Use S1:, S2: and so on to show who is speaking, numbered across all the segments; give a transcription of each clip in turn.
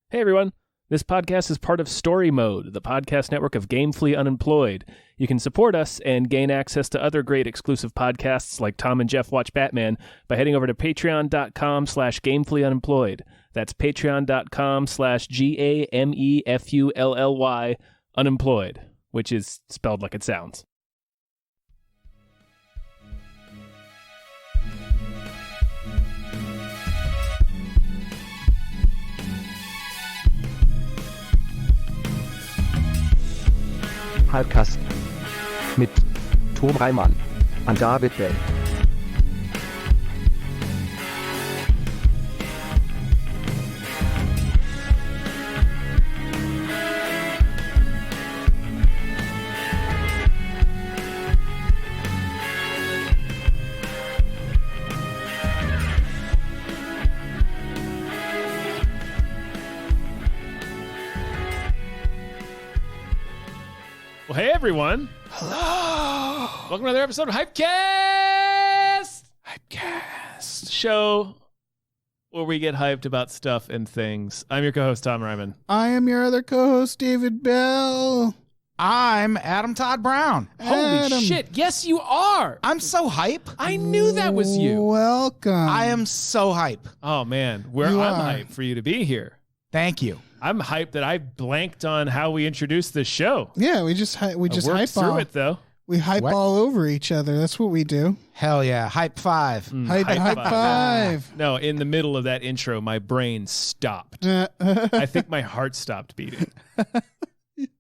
S1: Hey everyone, this podcast is part of Story Mode, the podcast network of Gamefully Unemployed. You can support us and gain access to other great exclusive podcasts like Tom and Jeff Watch Batman by heading over to patreon.com/gamefullyunemployed. That's patreon.com/GAMEFULLY unemployed, which is spelled like it sounds.
S2: Hypecast mit Tom Reimann und David Bell.
S1: Well, hey everyone.
S3: Hello.
S1: Welcome to another episode of Hypecast.
S3: Hypecast.
S1: Show where we get hyped about stuff and things. I'm your co-host, Tom Ryman.
S3: I am your other co-host, David Bell.
S4: I'm Adam Todd Brown.
S1: Holy shit. Yes, you are.
S4: I'm so hype.
S1: I knew that was you.
S3: Welcome.
S4: I am so hype.
S1: Oh, man. I'm
S3: You are.
S1: hyped for you to be here.
S4: Thank you.
S1: I'm hyped that I blanked on how we introduced this show.
S3: Yeah, we just
S1: I worked
S3: hype
S1: through
S3: all.
S1: it, though.
S3: We hype
S4: What?
S3: all over each other. That's what we do.
S4: Hell yeah. Hype 5.
S3: Hype
S1: High
S3: five.
S1: No, in the middle of that intro, my brain stopped. I think my heart stopped beating.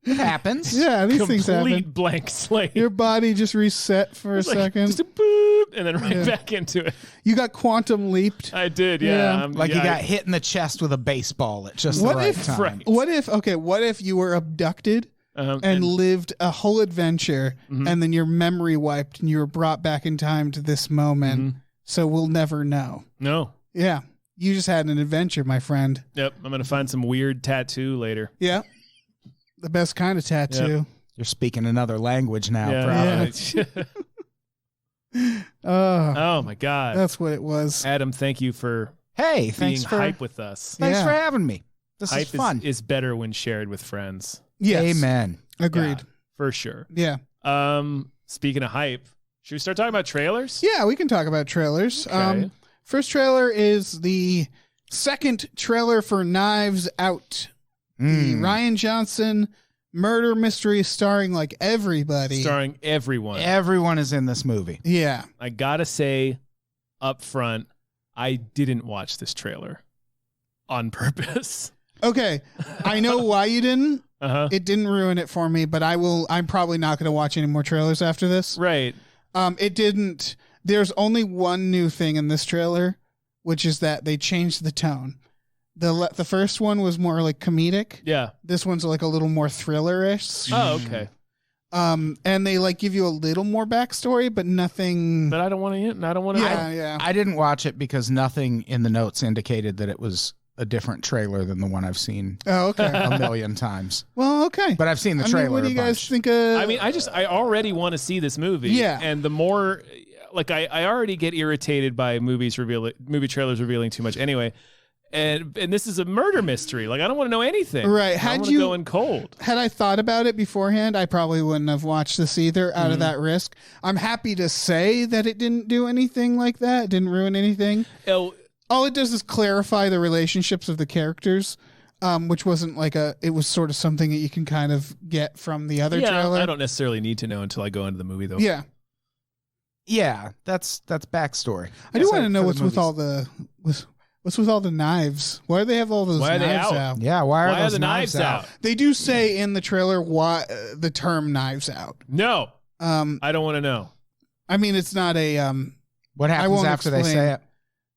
S4: It happens.
S3: Yeah, these things
S1: Complete
S3: happen.
S1: blank slate.
S3: Your body just reset for a
S1: It's like,
S3: second.
S1: just a boop, and then right
S3: Yeah.
S1: back into it.
S3: You got quantum leaped.
S1: I did,
S3: Yeah.
S1: yeah.
S4: Like
S1: yeah,
S4: you got hit in the chest with a baseball at just
S3: What
S4: the right
S3: if-
S4: time.
S1: Right.
S3: What if you were abducted and lived a whole adventure and then your memory wiped and you were brought back in time to this moment? So we'll never know.
S1: no.
S3: Yeah. You just had an adventure, my friend.
S1: Yep, I'm going to find some weird tattoo later.
S3: Yeah. The best kind of tattoo.
S4: You're speaking another language now,
S1: Yeah.
S4: probably.
S1: Oh, my God.
S3: That's what it was.
S1: Adam, thank you for
S4: Hey,
S1: being
S4: thanks for
S1: hype with us.
S4: thanks
S3: Yeah.
S4: for having me. This
S1: Hype
S4: is fun.
S1: is better when shared with friends.
S3: Yes.
S4: Amen.
S3: Agreed.
S1: Yeah, for sure.
S3: Yeah.
S1: Speaking of hype, should we start talking about trailers?
S3: Yeah, we can talk about trailers.
S1: Okay.
S3: First trailer is the second trailer for Knives Out. The Ryan Johnson murder mystery starring like everybody.
S1: Starring everyone.
S4: Everyone is in this movie.
S3: Yeah.
S1: I gotta say up front, I didn't watch this trailer on purpose.
S3: Okay. I know why you didn't.
S1: Uh-huh.
S3: It didn't ruin it for me, but I'm probably not going to watch any more trailers after this.
S1: Right.
S3: It didn't. There's only one new thing in this trailer, which is that they changed the tone. The first one was more like comedic.
S1: Yeah.
S3: This one's like a little more thriller-ish.
S1: Oh, okay.
S3: And they like give you a little more backstory, but nothing.
S1: But I don't want to.
S3: Yeah.
S4: I didn't watch it because nothing in the notes indicated that it was a different trailer than the one I've seen
S3: Oh, okay.
S4: a million times.
S3: Well, okay.
S4: But I've seen the
S3: I mean,
S4: trailer
S3: what do
S4: a
S3: you guys
S4: bunch.
S3: think of?
S1: I mean, I already want to see this movie.
S3: Yeah.
S1: And the more, like, I already get irritated by movie trailers revealing too much anyway. And this is a murder mystery. Like, I don't want to know anything.
S3: Right.
S1: I
S3: Had
S1: want to
S3: you-
S1: go in cold.
S3: Had I thought about it beforehand, I probably wouldn't have watched this either out of that risk. I'm happy to say that it didn't do anything like that. It didn't ruin anything.
S1: Oh,
S3: All it does is clarify the relationships of the characters, which wasn't like it was sort of something that you can kind of get from the other
S1: yeah.
S3: trailer.
S1: I don't necessarily need to know until I go into the movie, though.
S3: Yeah.
S4: Yeah, that's backstory.
S3: I do
S4: So
S3: want to know
S4: for
S3: what's
S4: the
S3: with
S4: movies.
S3: what's with all the knives. Why do they have all those
S1: Why are they
S3: knives
S1: out?
S3: out?
S4: Yeah, why are
S1: Why are
S4: those
S1: the knives out?
S3: They do say in the trailer why the term "knives out."
S1: No,
S3: I
S1: I don't want to know.
S3: mean it's not a
S4: What
S3: I
S4: happens
S3: won't
S4: after they
S3: explain.
S4: say it?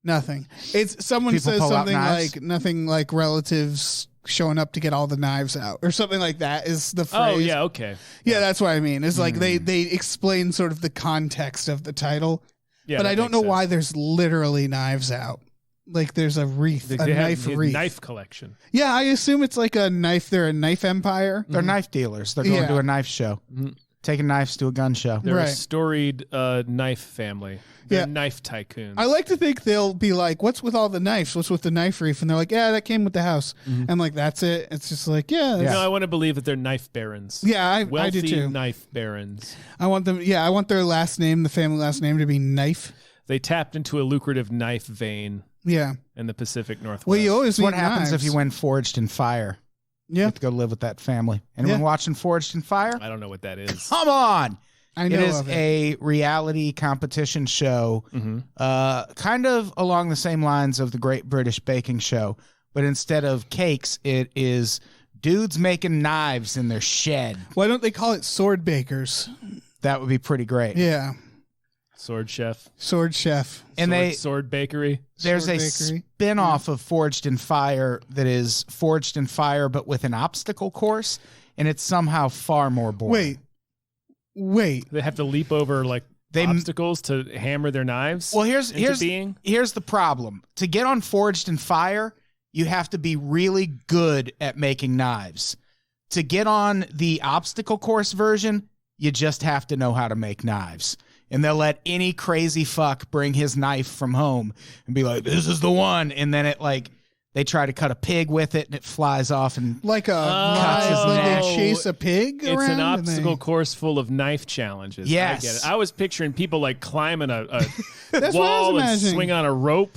S3: nothing. It's someone
S4: People
S3: says
S4: pull out
S3: something
S4: knives?
S3: like nothing like relatives showing up to get all the knives out or something like that is the phrase.
S1: Oh, yeah, okay.
S3: Yeah, that's what I mean. It's like they explain sort of the context of the title,
S1: Yeah,
S3: but
S1: that
S3: I don't
S1: makes
S3: know
S1: sense.
S3: why there's literally knives out. Like there's a wreath,
S1: They
S3: a
S1: have
S3: knife
S1: his
S3: wreath.
S1: knife collection.
S3: Yeah, I assume it's like a knife. They're a knife empire.
S4: They're knife dealers. They're going
S3: Yeah.
S4: to a knife show. taking knives to a gun show.
S1: They're a
S3: Right.
S1: storied knife family. They're
S3: Yeah.
S1: knife tycoons.
S3: I like to think they'll be like, "What's with all the knives? What's with the knife reef?" And they're like, "Yeah, that came with the house." And like, that's it. It's just like, yeah, that's-
S1: No, I want to believe that they're knife barons.
S3: yeah, I
S1: Wealthy
S3: do too.
S1: knife barons.
S3: I want them. Yeah, I want their last name, the family last name, to be Knife.
S1: They tapped into a lucrative knife vein
S3: Yeah.
S1: in the Pacific Northwest.
S3: Well, you always
S4: That's what
S3: need
S4: happens
S3: knives.
S4: if you win Forged in Fire. You
S3: Yeah,
S4: have to go live with that family. Anyone
S3: Yeah.
S4: watching Forged in Fire?
S1: I don't know what that is.
S4: Come on.
S3: I know
S4: It is
S3: of it.
S4: a reality competition show, kind of along the same lines of the Great British Baking Show, but instead of cakes, it is dudes making knives in their shed.
S3: Why don't they call it Sword Bakers?
S4: That would be pretty great.
S3: Yeah,
S1: Sword chef.
S3: Sword Chef.
S4: And
S1: Sword bakery.
S4: there's
S3: Sword
S4: a
S3: Bakery.
S4: spin-off of Forged in Fire that is Forged in Fire, but with an obstacle course, and it's somehow far more boring.
S3: Wait.
S1: They have to leap over like obstacles to hammer their knives.
S4: Well,
S1: into being.
S4: here's the problem. To get on Forged in Fire, you have to be really good at making knives. To get on the obstacle course version, you just have to know how to make knives. And they'll let any crazy fuck bring his knife from home and be like, "This is the one." And then it like they try to cut a pig with it and it flies off and
S3: Like a
S4: Cuts his
S3: like
S4: neck.
S3: they chase a pig
S1: It's
S3: around.
S1: an
S3: and
S1: obstacle
S3: they-
S1: course full of knife challenges.
S4: Yes.
S1: I get it. I was picturing people like climbing a
S3: That's what I was
S1: wall and
S3: imagining.
S1: swing on a rope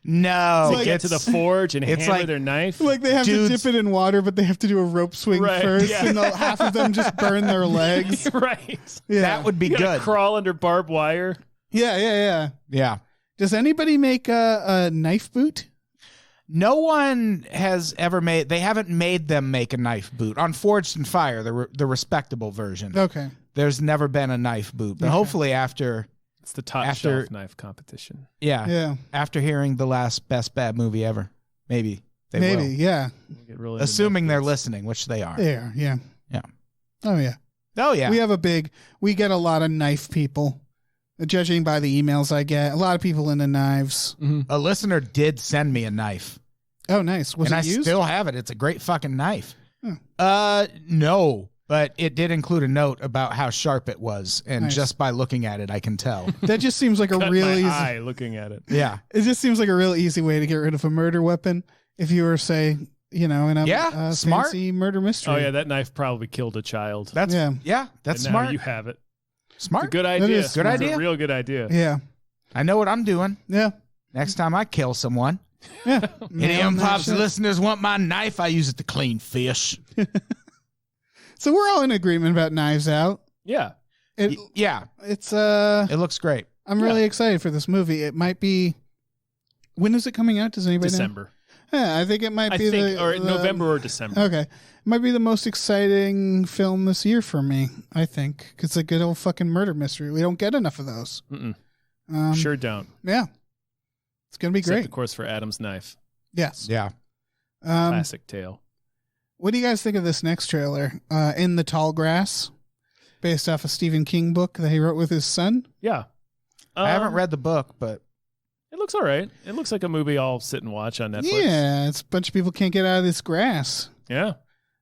S4: no,
S1: to get to the
S4: it's-
S1: forge and
S4: it's
S1: hammer
S4: like-
S1: their knife.
S3: Like they have
S4: Dudes-
S3: to dip it in water, but they have to do a rope swing
S1: Right,
S3: first,
S1: yeah.
S3: and half of them just burn their legs.
S1: right.
S3: Yeah,
S4: that would be
S1: You gotta
S4: good.
S1: crawl under barbed wire.
S3: yeah.
S4: Yeah.
S3: Does anybody make a knife boot?
S4: No one has ever made. They haven't made them make a knife boot on Forged in Fire, the respectable version.
S3: Okay.
S4: There's never been a knife boot, but hopefully after,
S1: It's the top
S4: After-
S1: shelf knife competition.
S3: Yeah.
S4: after hearing the last best bad movie ever, maybe they
S3: Maybe.
S4: will.
S3: Yeah.
S1: We'll get really into
S4: Assuming
S1: knife
S4: they're
S1: boots.
S4: listening, which they are.
S3: There. Yeah.
S4: Yeah.
S3: Oh yeah.
S4: Oh yeah.
S3: We get a lot of knife people. Judging by the emails I get, a lot of people into knives.
S4: A listener did send me a knife,
S3: Oh, nice. Was
S4: and
S3: it
S4: I
S3: used?
S4: still have it. It's a great fucking knife.
S3: Hmm.
S4: No, but it did include a note about how sharp it was, and
S3: Nice.
S4: just by looking at it, I can tell.
S3: That just seems like a
S1: Cut
S3: real
S1: my
S3: easy.
S1: eye looking at it.
S4: Yeah.
S3: It just seems like a real easy way to get rid of a murder weapon. If you were, say, in a
S4: Yeah, smart.
S3: fancy murder mystery.
S1: Oh yeah, that knife probably killed a child.
S4: That's
S3: Yeah.
S4: that's
S1: and now
S4: smart.
S1: you have it. It's a
S4: Smart.
S1: good idea.
S3: is
S1: It's
S3: good
S1: a
S4: idea.
S1: real good idea.
S3: Yeah.
S4: I know what I'm doing.
S3: Yeah.
S4: Next time I kill someone.
S3: Yeah.
S4: Any
S3: Nail that
S4: Pops
S3: shit.
S4: listeners want my knife? I use it to clean fish.
S3: So we're all in agreement about Knives Out.
S1: Yeah.
S4: Yeah,
S3: It's
S4: it looks great.
S3: I'm really excited for this movie. It might be. When is it coming out? Does anybody know?
S1: December.
S3: Yeah, I think it might
S1: I
S3: be
S1: think,
S3: the
S1: or November or December.
S3: Okay, it might be the most exciting film this year for me. I think it's a good old fucking murder mystery. We don't get enough of those.
S1: Mm-mm. Sure don't.
S3: Yeah, it's gonna be
S1: Except,
S3: great.
S1: of course, for Adam's knife.
S3: Yes.
S4: Yeah.
S1: Classic tale.
S3: What do you guys think of this next trailer? In the Tall Grass, based off a Stephen King book that he wrote with his son.
S1: Yeah.
S4: I haven't read the book, but
S1: It looks all right. It looks like a movie I'll sit and watch on Netflix.
S3: Yeah, it's a bunch of people can't get out of this grass.
S1: Yeah.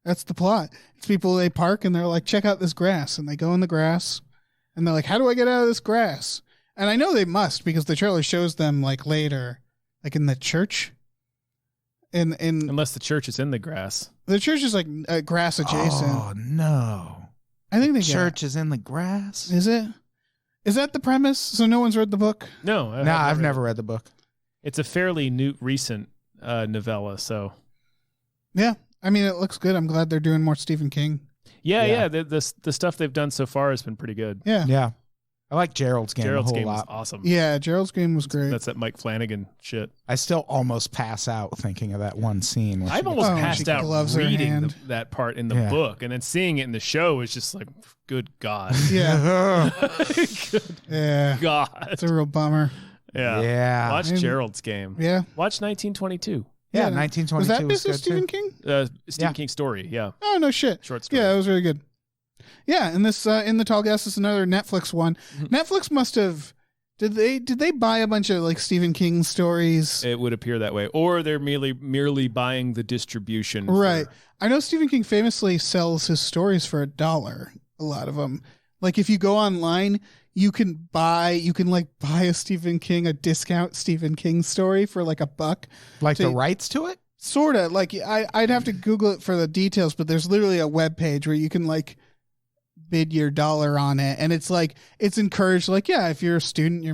S3: That's the plot. It's people, they park and they're like, check out this grass. And they go in the grass and they're like, how do I get out of this grass? And I know they must because the trailer shows them like later, like in the church. In
S1: Unless the church is in the grass.
S3: the church is like grass adjacent.
S4: oh no,
S3: I think they
S4: church is in the grass.
S3: Is it? Is that the premise? So no one's read the book?
S1: No.
S4: I've never read the book.
S1: It's a fairly recent novella, so.
S3: Yeah. I mean, it looks good. I'm glad they're doing more Stephen King.
S1: Yeah. The stuff they've done so far has been pretty good.
S3: Yeah.
S4: Yeah, I like Gerald's game
S1: Gerald's
S4: a whole
S1: game was
S4: lot.
S1: awesome.
S3: Yeah. Gerald's game was great.
S1: That's that Mike Flanagan shit.
S4: I still almost pass out thinking of that one scene. When
S1: I've
S4: she
S1: almost
S3: Oh, she
S1: passed out
S3: gloves her
S1: reading
S3: hand.
S1: that part in the
S4: Yeah.
S1: book, and then seeing it in the show is just like, good God.
S3: Yeah.
S1: Good
S3: Yeah.
S1: God.
S3: It's a real bummer.
S1: Yeah.
S4: Yeah.
S1: Watch
S3: And-
S1: Gerald's game.
S3: Yeah.
S1: Watch 1922.
S4: Yeah,
S3: no.
S4: 1922
S3: Was that
S4: was
S3: based on
S4: good
S3: Stephen
S4: too.
S3: King?
S1: Stephen
S4: Yeah.
S1: King story. Yeah.
S3: Oh, no shit.
S1: Short story.
S3: Yeah, it was really good. Yeah, and this In the Tall Grass is another Netflix one. Netflix must have did they buy a bunch of like Stephen King stories?
S1: It would appear that way. Or they're merely buying the distribution.
S3: Right. I know Stephen King famously sells his stories for $1. A lot of them. Like if you go online, you can buy a discount Stephen King story for like $1.
S4: Like the rights to it?
S3: Sort of. Like I'd have to Google it for the details, but there's literally a web page where you can like bid your dollar on it, and it's like it's encouraged. Like, yeah, if you're a student, you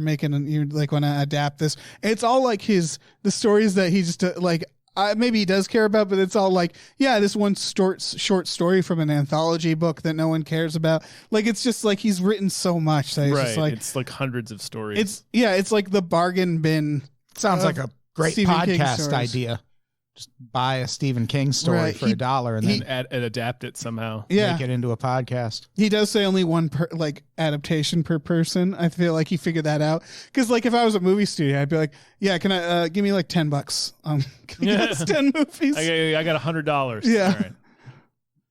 S3: like want to adapt this. It's all like the stories that he just like. Maybe he does care about, but it's all like, yeah, this one short story from an anthology book that no one cares about. Like, it's just like he's written so much that he's just like,
S1: it's like hundreds of stories.
S3: It's like the bargain bin.
S4: Sounds like a great
S3: Stephen King
S4: podcast
S3: stories.
S4: idea. Just buy a Stephen King story for $1 and then
S1: adapt it somehow.
S3: Yeah.
S4: make it into a podcast.
S3: He does say only one adaptation per person. I feel like he figured that out. Because like if I was a movie studio, I'd be like, yeah, can I give me like $10? Can you give us 10 movies?
S1: I got $100.
S3: Yeah.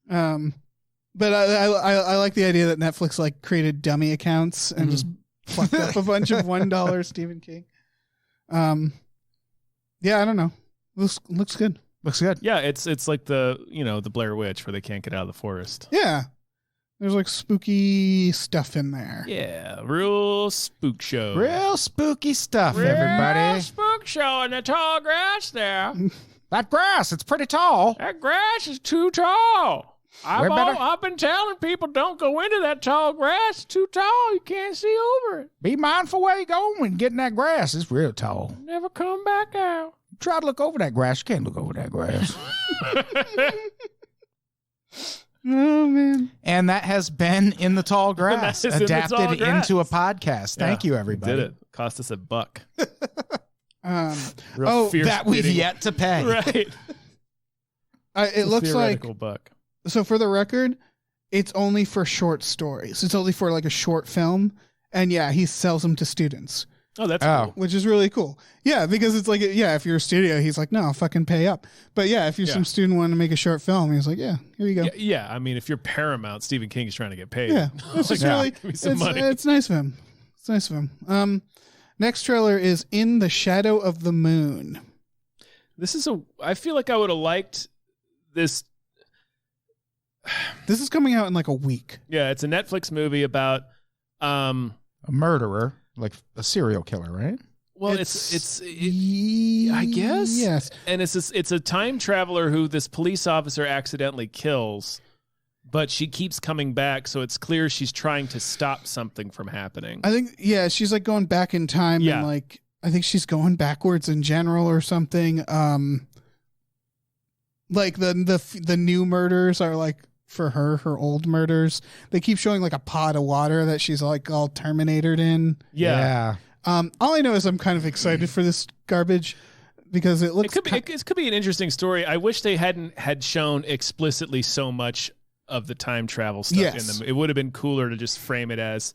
S1: All right.
S3: But I like the idea that Netflix like created dummy accounts and just plucked up a bunch of $1 Stephen King. Yeah, I don't know. Looks good.
S4: Looks good.
S1: Yeah, it's like the Blair Witch where they can't get out of the forest.
S3: Yeah. There's like spooky stuff in there.
S1: Yeah, real spook show.
S4: Real spooky stuff, everybody.
S1: Spook show in the tall grass there.
S4: That grass, it's pretty tall.
S1: That grass is too tall.
S4: better-
S1: I've been telling people don't go into that tall grass. It's too tall. You can't see over it.
S4: Be mindful where you go when getting that grass. It's real tall.
S1: Never come back out.
S4: Try to look over that grass. You can't look over that grass.
S3: Oh man.
S4: And that has been In the Tall Grass,
S1: That is In the
S4: adapted
S1: Tall Grass.
S4: into a podcast. Thank you, everybody.
S1: Did it. Cost us $1.
S3: Oh,
S1: fierce
S4: That we've
S1: bidding.
S4: yet to pay.
S1: Right.
S3: it looks like
S1: $1.
S3: so. For the record, it's only for short stories. It's only for like a short film, and yeah, he sells them to students,
S1: Oh, that's
S4: Oh.
S1: cool.
S3: which is really cool. Yeah, because it's like, yeah, if you're a studio, he's like, no, I'll fucking pay up. But yeah, if you're
S1: Yeah.
S3: some student wanting to make a short film, he's like, yeah, here you go.
S1: Yeah, I mean, if you're Paramount, Stephen King is trying to get paid.
S3: Yeah, it's just
S4: Yeah.
S3: really,
S1: Give me some
S3: it's,
S1: money.
S3: it's nice of him. It's nice of him. Next trailer is In the Shadow of the Moon.
S1: I feel like I would have liked this.
S3: This is coming out in like a week.
S1: Yeah, it's a Netflix movie about,
S4: A murderer, like a serial killer, right?
S1: well, I guess.
S3: Yes.
S1: And it's a time traveler who this police officer accidentally kills, but she keeps coming back, so it's clear she's trying to stop something from happening.
S3: I think, yeah, she's like going back in time
S1: Yeah.
S3: and like, I think she's going backwards in general or something. Like the new murders are like for her old murders. They keep showing like a pot of water that she's like all Terminatored in.
S1: Yeah.
S3: All I know is I'm kind of excited for this garbage because it looks
S1: It could be an interesting story. I wish they had shown explicitly so much of the time travel stuff
S3: Yes.
S1: in them. It would have been cooler to just frame it as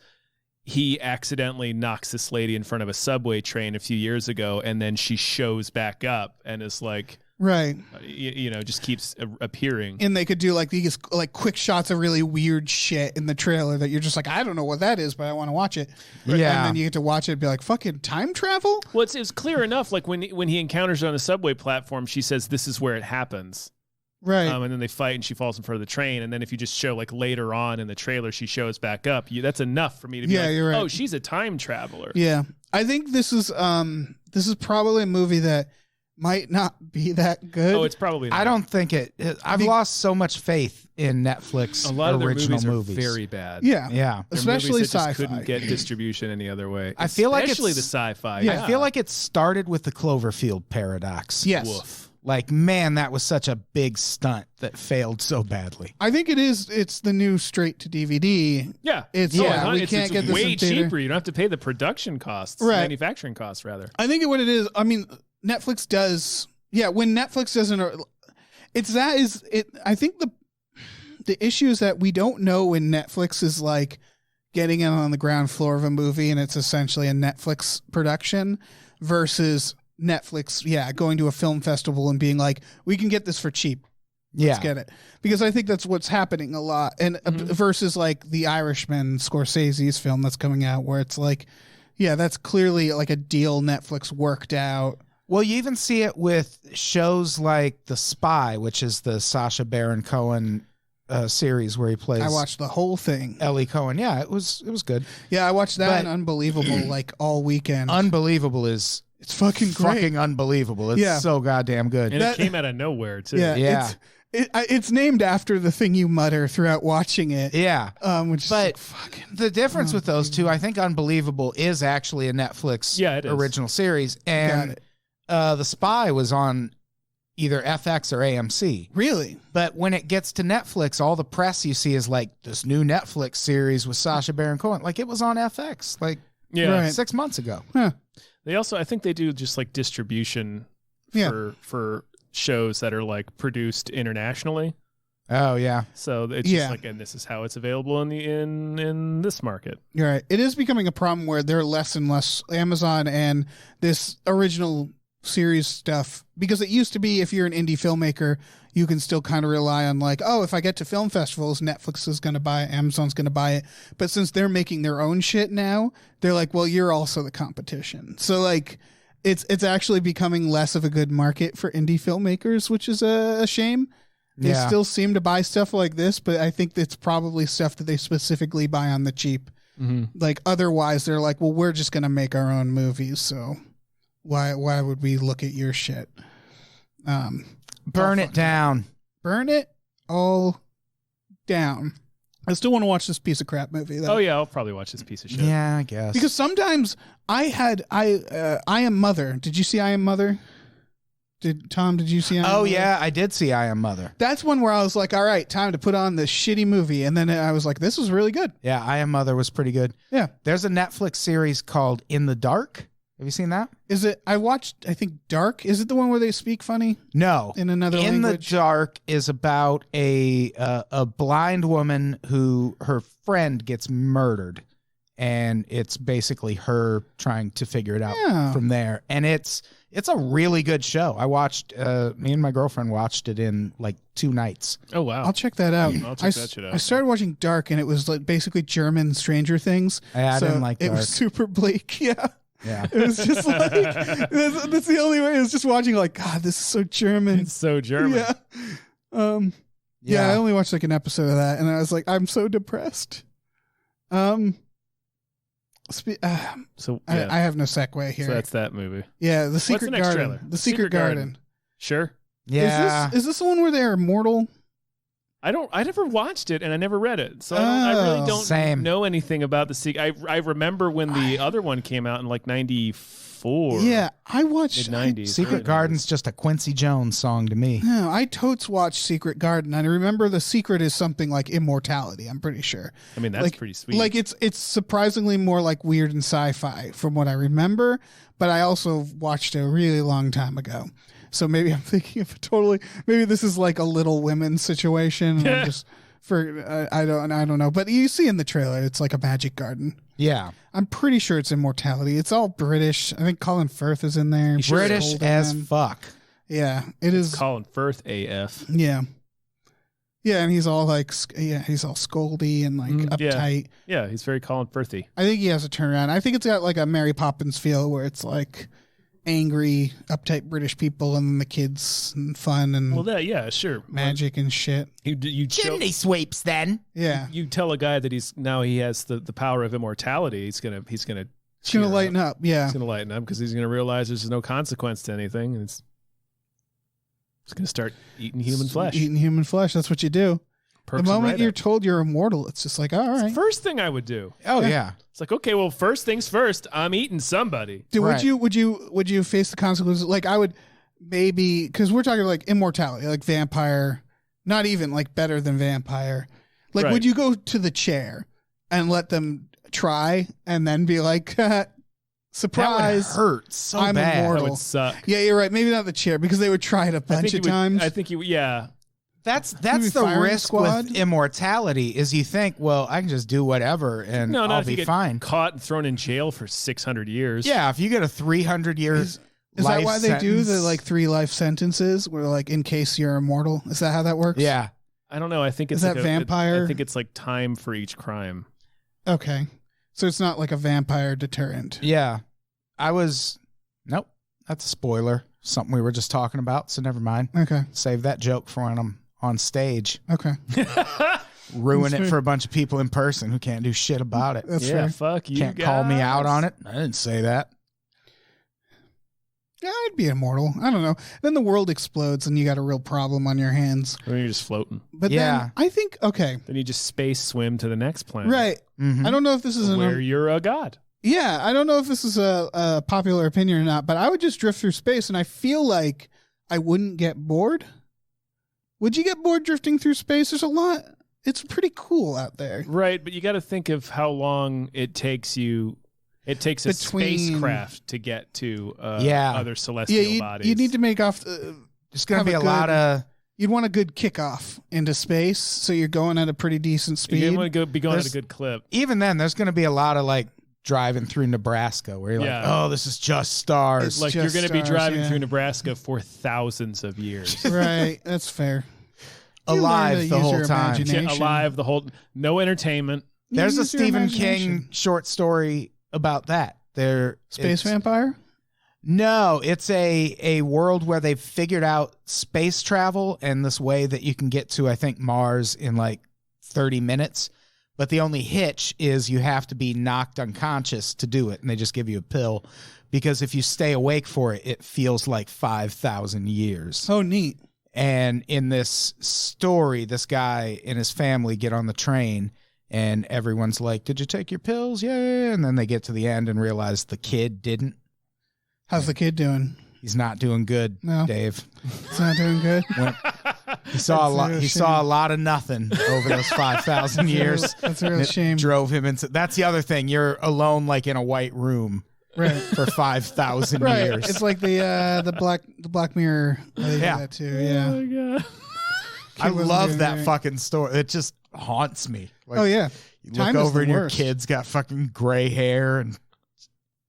S1: he accidentally knocks this lady in front of a subway train a few years ago, and then she shows back up and is like,
S3: right.
S1: Just keeps appearing.
S3: And they could do like these like quick shots of really weird shit in the trailer that you're just like, I don't know what that is, but I want to watch it.
S4: Yeah.
S3: And then you get to watch it and be like, fucking time travel?
S1: Well, it's clear enough. Like when he encounters her on a subway platform, she says, "This is where it happens."
S3: Right.
S1: And then they fight, and she falls in front of the train. And then if you just show like later on in the trailer, she shows back up. That's enough for me to be like,
S3: you're right.
S1: "Oh, she's a time traveler."
S3: Yeah. I think this is probably a movie that might not be that good.
S1: Oh, it's probably not.
S4: I don't think I've lost so much faith in Netflix
S1: A lot of their
S4: original
S1: movies are very bad.
S3: Yeah.
S4: Yeah.
S1: They're
S3: Especially
S1: movies that just
S3: sci-fi.
S1: couldn't get distribution any other way.
S4: I feel like
S1: especially
S4: it's-
S1: the sci-fi.
S3: Yeah.
S4: I feel like it started with the Cloverfield paradox.
S3: Yes.
S1: Woof.
S4: Like, man, that was such a big stunt that failed so badly.
S3: I think it's the new straight to DVD.
S1: Yeah,
S3: It's-
S4: yeah,
S3: we can't get this
S1: way
S3: in theater.
S1: cheaper. You don't have to pay the production costs,
S3: Right.
S1: manufacturing costs, rather.
S3: I think what it is, I mean, Netflix does, yeah, when Netflix doesn't, I think the issue is that we don't know when Netflix is like getting in on the ground floor of a movie and it's essentially a Netflix production versus Netflix, going to a film festival and being like, we can get this for cheap.
S4: Yeah.
S3: Let's get it. Because I think that's what's happening a lot. And versus like The Irishman, Scorsese's film that's coming out, where it's like, yeah, that's clearly like a deal Netflix worked out.
S4: Well, you even see it with shows like The Spy, which is the Sacha Baron Cohen series where he plays.
S3: I watched the whole thing.
S4: Ellie Cohen. Yeah, it was good.
S3: Yeah, I watched that
S4: But-
S3: and Unbelievable like all weekend.
S4: Unbelievable is
S3: It's fucking great.
S4: fucking unbelievable. It's so goddamn good.
S1: And
S3: That-
S1: it came out of nowhere too.
S4: Yeah.
S3: It's named after the thing you mutter throughout watching it.
S4: Yeah.
S3: Which is
S4: But
S3: like, fucking.
S4: the difference with those two, I think Unbelievable is actually a Netflix
S1: Yeah, it is.
S4: original series.
S3: Got
S4: And
S3: it.
S4: The Spy was on either FX or AMC.
S3: Really?
S4: But when it gets to Netflix, all the press you see is like this new Netflix series with Sacha Baron Cohen. Like it was on FX like
S1: Yeah.
S3: Right.
S4: 6 months ago.
S3: Huh.
S1: They also, I think they do just like distribution
S3: Yeah.
S1: for shows that are like produced internationally.
S4: Oh yeah.
S1: So it's
S3: Yeah.
S1: just like, and this is how it's available in this market.
S3: You're right. It is becoming a problem where there are less and less Amazon and this original series stuff, because it used to be if you're an indie filmmaker, you can still kind of rely on like, oh, if I get to film festivals, Netflix is going to buy it, Amazon's going to buy it. But since they're making their own shit now, they're like, well, you're also the competition. So like, it's actually becoming less of a good market for indie filmmakers, which is a shame. They
S4: Yeah.
S3: still seem to buy stuff like this, but I think it's probably stuff that they specifically buy on the cheap. Like otherwise, they're like, well, we're just going to make our own movies, so why would we look at your shit?
S4: Burn it down.
S3: Burn it all down. I still want to watch this piece of crap movie though.
S1: Oh yeah, I'll probably watch this piece of shit.
S4: Yeah, I guess.
S3: Because sometimes I Am Mother. Did you see I Am Mother? Did you see I Am
S4: Oh
S3: Mother?
S4: yeah, I did see I Am Mother.
S3: That's one where I was like, all right, time to put on this shitty movie. And then I was like, this was really good.
S4: Yeah, I Am Mother was pretty good.
S3: Yeah.
S4: There's a Netflix series called In the Dark. Have you seen that?
S3: Is it, I watched, I think, Dark. Is it the one where they speak funny
S4: No.
S3: in another
S4: In
S3: language?
S4: the Dark is about a blind woman who her friend gets murdered, and it's basically her trying to figure it out
S3: Yeah.
S4: from there. And it's a really good show. I watched. Me and my girlfriend watched it in like 2 nights.
S1: Oh wow.
S3: I'll check that out.
S1: I'll check that shit out.
S3: I started watching Dark, and it was like basically German Stranger Things.
S4: I didn't like
S3: it.
S4: Dark.
S3: Was super bleak. Yeah.
S4: Yeah.
S3: It was just like, that's the only way. It was just watching like, God, this is so German.
S1: It's so German.
S3: Yeah. Yeah, I only watched like an episode of that, and I was like, I'm so depressed.
S1: So yeah.
S3: I have no segue here.
S1: So that's that movie.
S3: Yeah, the Secret
S1: next
S3: Garden.
S1: trailer?
S3: The Secret Garden.
S1: Sure.
S4: Yeah.
S3: Is this the one where they're immortal?
S1: I never watched it and I never read it. So I really don't
S4: Same.
S1: know anything about the Secret. I remember when the other one came out in like 94.
S3: Yeah, I watched
S1: Mid-90s.
S4: Secret Garden's just a Quincy Jones song to me.
S3: No, I totes watched Secret Garden. I remember the secret is something like immortality. I'm pretty sure.
S1: I mean, that's
S3: like,
S1: pretty sweet.
S3: Like it's surprisingly more like weird and sci-fi from what I remember. But I also watched it a really long time ago, so maybe I'm thinking of maybe this is like a Little Women situation. And I'm just I don't know. But you see in the trailer, it's like a magic garden.
S4: Yeah.
S3: I'm pretty sure it's immortality. It's all British. I think Colin Firth is in there.
S4: British
S3: Golden
S4: as
S3: Man.
S4: fuck.
S3: Yeah, it is.
S1: Colin Firth AF.
S3: Yeah. Yeah, and he's all like, he's all scoldy and like
S1: yeah.
S3: uptight.
S1: Yeah, he's very Colin Firthy.
S3: I think he has a turnaround. I think it's got like a Mary Poppins feel where it's like angry, uptight British people and the kids and fun and
S1: Well, yeah, sure.
S3: magic and shit.
S1: You
S4: Chimney sweeps then.
S3: Yeah.
S1: You tell a guy that he has the power of immortality. He's gonna
S3: It's going to lighten up. Yeah.
S1: He's gonna lighten up because he's gonna realize there's no consequence to anything, and it's gonna start eating human flesh.
S3: Eating human flesh. That's what you do.
S1: Perks
S3: The
S1: him
S3: moment
S1: right
S3: you're
S1: up.
S3: told you're immortal, it's just like, all
S1: It's the
S3: right.
S1: first thing I would do.
S4: Oh yeah.
S1: It's like, okay, well, first things first. I'm eating somebody.
S3: Dude,
S4: Right.
S3: would you face the consequences? Like I would maybe, because we're talking like immortality, like vampire, not even like better than vampire. Like,
S1: Right.
S3: would you go to the chair and let them try and then be like, surprise,
S4: That would hurt so
S3: I'm
S4: bad.
S1: That
S3: immortal.
S1: would suck.
S3: Yeah, you're right. Maybe not the chair because they would try it a bunch of times.
S1: I think you would. Yeah.
S4: That's
S3: Maybe
S4: the
S3: firing
S4: risk
S3: squad?
S4: with immortality is you think, well, I can just do whatever and
S1: No, not
S4: I'll
S1: if you
S4: be
S1: get
S4: fine.
S1: caught and thrown in jail for 600 years.
S4: Yeah, if you get a 300-year
S3: Is that why they do the like 3 life sentences where like in case you're immortal? Is that how that works?
S4: Yeah.
S1: I don't know. I think it's
S3: Is that
S1: like
S3: vampire?
S1: I think it's like time for each crime.
S3: Okay. So it's not like a vampire deterrent.
S4: Yeah. Nope. That's a spoiler. Something we were just talking about, so never mind.
S3: Okay.
S4: Save that joke for when I'm on stage.
S3: Okay.
S4: Ruin
S3: That's
S4: it
S3: fair.
S4: for a bunch of people in person who can't do shit about it.
S3: That's
S1: yeah,
S3: fair.
S1: fuck you.
S4: Can't call me out
S1: guys.
S4: on it. I didn't say that.
S3: Yeah, I'd be immortal. I don't know. Then the world explodes and you got a real problem on your hands.
S1: Or you're just floating.
S3: But
S4: Yeah.
S3: then I think, okay,
S1: Then you just space swim to the next planet.
S3: right.
S4: Mhm.
S3: I don't know if this is
S1: Where you're a god.
S3: Yeah, I don't know if this is a popular opinion or not, but I would just drift through space, and I feel like I wouldn't get bored. Would you get bored drifting through space? There's a lot. It's pretty cool out there.
S1: Right, but you got to think of how long it takes you. It takes a
S3: Between-
S1: spacecraft to get to
S4: Yeah.
S1: other celestial
S3: Yeah,
S1: bodies.
S3: you need to make off.
S4: There's going
S3: have
S4: to be
S3: a
S4: a lot
S3: good-
S4: of.
S3: You'd want a good kickoff into space, so you're going at a pretty decent speed.
S1: You want to be going at a
S4: There's-
S1: good clip.
S4: Even then, there's going to be a lot of like driving through Nebraska where you're
S1: Yeah.
S4: like, oh, this is just stars.
S3: It's
S1: Like you're
S3: just
S1: going to be
S3: stars,
S1: driving
S3: yeah.
S1: through Nebraska for thousands of years.
S3: Right, that's fair. You learn
S4: Alive
S3: to
S4: the
S3: use
S4: whole
S3: your
S4: time.
S3: imagination.
S1: Alive the whole. No entertainment.
S3: You
S4: There's a
S3: use your
S4: Stephen King
S3: imagination.
S4: short story about that.
S3: Space
S4: it's-
S3: vampire.
S4: No, it's a world where they've figured out space travel and this way that you can get to, I think, Mars in like 30 minutes. But the only hitch is you have to be knocked unconscious to do it. And they just give you a pill because if you stay awake for it, it feels like 5,000 years.
S3: Oh, neat.
S4: And in this story, this guy and his family get on the train and everyone's like, did you take your pills? Yeah. And then they get to the end and realize the kid didn't.
S3: How's the kid doing?
S4: He's not doing good,
S3: No.
S4: Dave.
S3: It's not doing good.
S4: He saw a
S3: That's a
S4: lot.
S3: real
S4: He
S3: shame.
S4: saw a lot of nothing over those 5,000 years.
S3: That's a real
S4: And it
S3: shame.
S4: Drove him into. That's the other thing. You're alone, like in a white room
S3: Right.
S4: for 5,000
S3: Right.
S4: years.
S3: It's like the Black Mirror. They do
S4: Yeah.
S3: that too. Yeah.
S1: Oh my god.
S4: I
S3: wasn't
S4: love
S3: doing
S4: that
S3: great.
S4: fucking story. It just haunts me. Like,
S3: Oh yeah.
S4: you
S3: Time
S4: look
S3: is
S4: over
S3: the
S4: and your
S3: worst.
S4: kid's got fucking gray hair and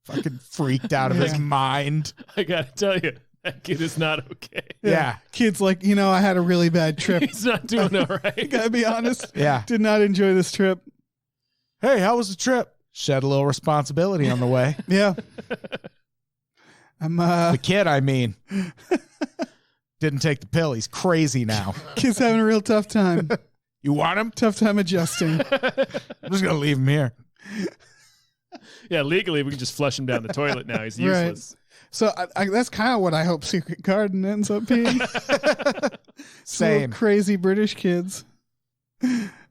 S4: fucking freaked out of his
S3: Yeah.
S4: mind.
S1: I gotta tell you, that kid is not okay.
S4: Yeah.
S3: Kids like, I had a really bad trip.
S1: He's not doing all right.
S3: Gotta be honest.
S4: Yeah.
S3: Did not enjoy this trip.
S4: Hey, how was the trip? Shed a little responsibility on the way.
S3: Yeah. I'm
S4: The kid, I mean. Didn't take the pill. He's crazy now.
S3: kid's having a real tough time.
S4: You want him?
S3: Tough time adjusting.
S4: I'm just going to leave him here.
S1: Yeah, legally we can just flush him down the toilet now. He's
S3: Right.
S1: useless.
S3: So that's kind of what I hope Secret Garden ends up being.
S4: Same.
S3: Little crazy British kids.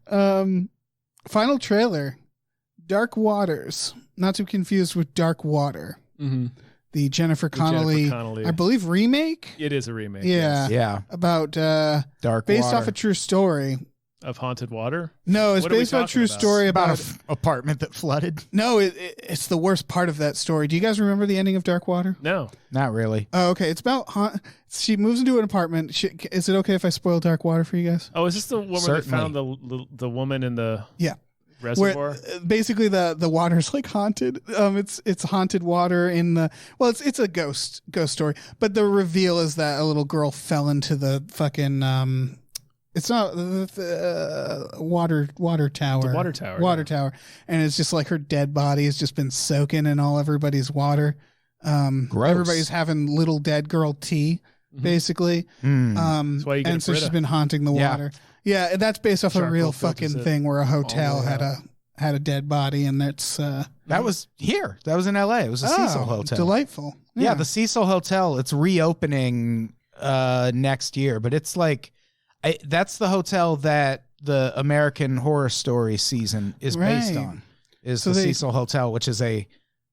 S3: Final trailer. Dark Waters. Not to be confused with Dark Water.
S1: Mm-hmm.
S3: The Jennifer Connelly,
S1: Connelly.
S3: I believe, remake.
S1: It is a remake.
S3: Yeah.
S1: yes.
S4: Yeah.
S3: About
S4: Dark
S3: based
S4: water.
S3: off a true story.
S1: Of Haunted Water.
S3: No, it's
S1: What are we
S3: based on a
S1: talking
S3: true
S1: about?
S3: story
S4: about
S3: about.
S4: an apartment that flooded.
S3: No, it's the worst part of that story. Do you guys remember the ending of Dark Water?
S1: No.
S4: Not really.
S3: Oh, okay. It's about she moves into an apartment. Is it okay if I spoil Dark Water for you guys?
S1: Oh, is this the one where they
S4: Certainly.
S1: found the woman in the
S3: Yeah.
S1: reservoir?
S3: Where basically the water's like haunted. It's haunted water in the it's a ghost story. But the reveal is that a little girl fell into the fucking it's not the water tower.
S1: The water tower,
S3: Water
S1: yeah.
S3: tower. And it's just like her dead body has just been soaking in all everybody's water.
S4: Gross.
S3: Everybody's having little dead girl tea, basically.
S4: Mm.
S1: That's why you get
S3: And
S1: a
S3: so she's
S1: Brita.
S3: been haunting the
S4: Yeah.
S3: water. Yeah, and that's based off a
S1: Charcoal
S3: real
S1: filters
S3: fucking
S1: it
S3: thing where a hotel
S1: all the way
S3: had a dead body, and that's
S4: That was here. That was in LA. It was a Cecil Hotel.
S3: Delightful.
S4: Yeah, the Cecil Hotel. It's reopening next year, but it's like that's the hotel that the American Horror Story season is based
S3: Right.
S4: on. Is
S3: So
S4: the
S3: they-
S4: Cecil Hotel, which is a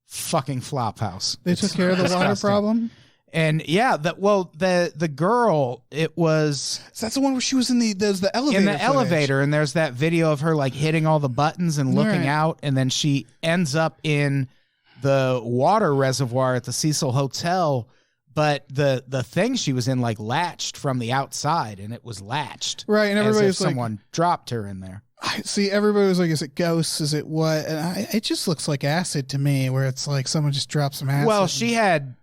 S4: fucking flop house.
S3: They took care of the water
S4: disgusting.
S3: problem.
S4: And yeah, the girl, it was
S3: So that's the one where she was in the elevator.
S4: in the
S3: footage.
S4: elevator, and there's that video of her like hitting all the buttons and looking
S3: Right.
S4: out, and then she ends up in the water reservoir at the Cecil Hotel. But the thing she was in like latched from the outside, and it was latched.
S3: Right, and
S4: as if
S3: everybody's like,
S4: someone dropped her in there.
S3: see, everybody was like, is it ghosts? Is it what? And it just looks like acid to me, where it's like someone just dropped some acid.
S4: Well, she had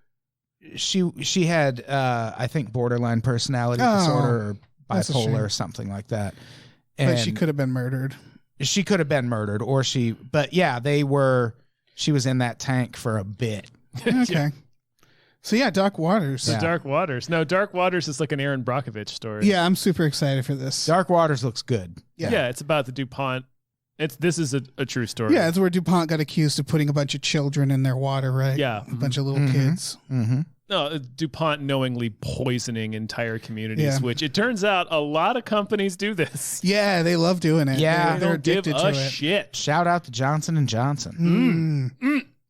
S4: I think borderline personality
S3: Oh,
S4: disorder or
S3: that's a shame.
S4: bipolar or something like that.
S3: but she
S4: And
S3: could have been murdered.
S4: she could have been murdered, but yeah, she was in that tank for a bit.
S3: Okay. So yeah, Dark Waters.
S1: The Dark Waters. No, Dark Waters is like an Aaron Brockovich story.
S3: Yeah, I'm super excited for this.
S4: Dark Waters looks good.
S1: Yeah, it's about the DuPont. This is a true story.
S3: Yeah, it's where DuPont got accused of putting a bunch of children in their water, right?
S1: Yeah.
S3: A bunch of little kids.
S4: Mm-hmm.
S1: No, DuPont knowingly poisoning entire communities, which it turns out a lot of companies do this.
S3: Yeah, they love doing it.
S4: Yeah.
S3: they're
S1: Don't give
S3: addicted to
S1: a
S3: it.
S1: shit.
S4: Shout out to Johnson & Johnson.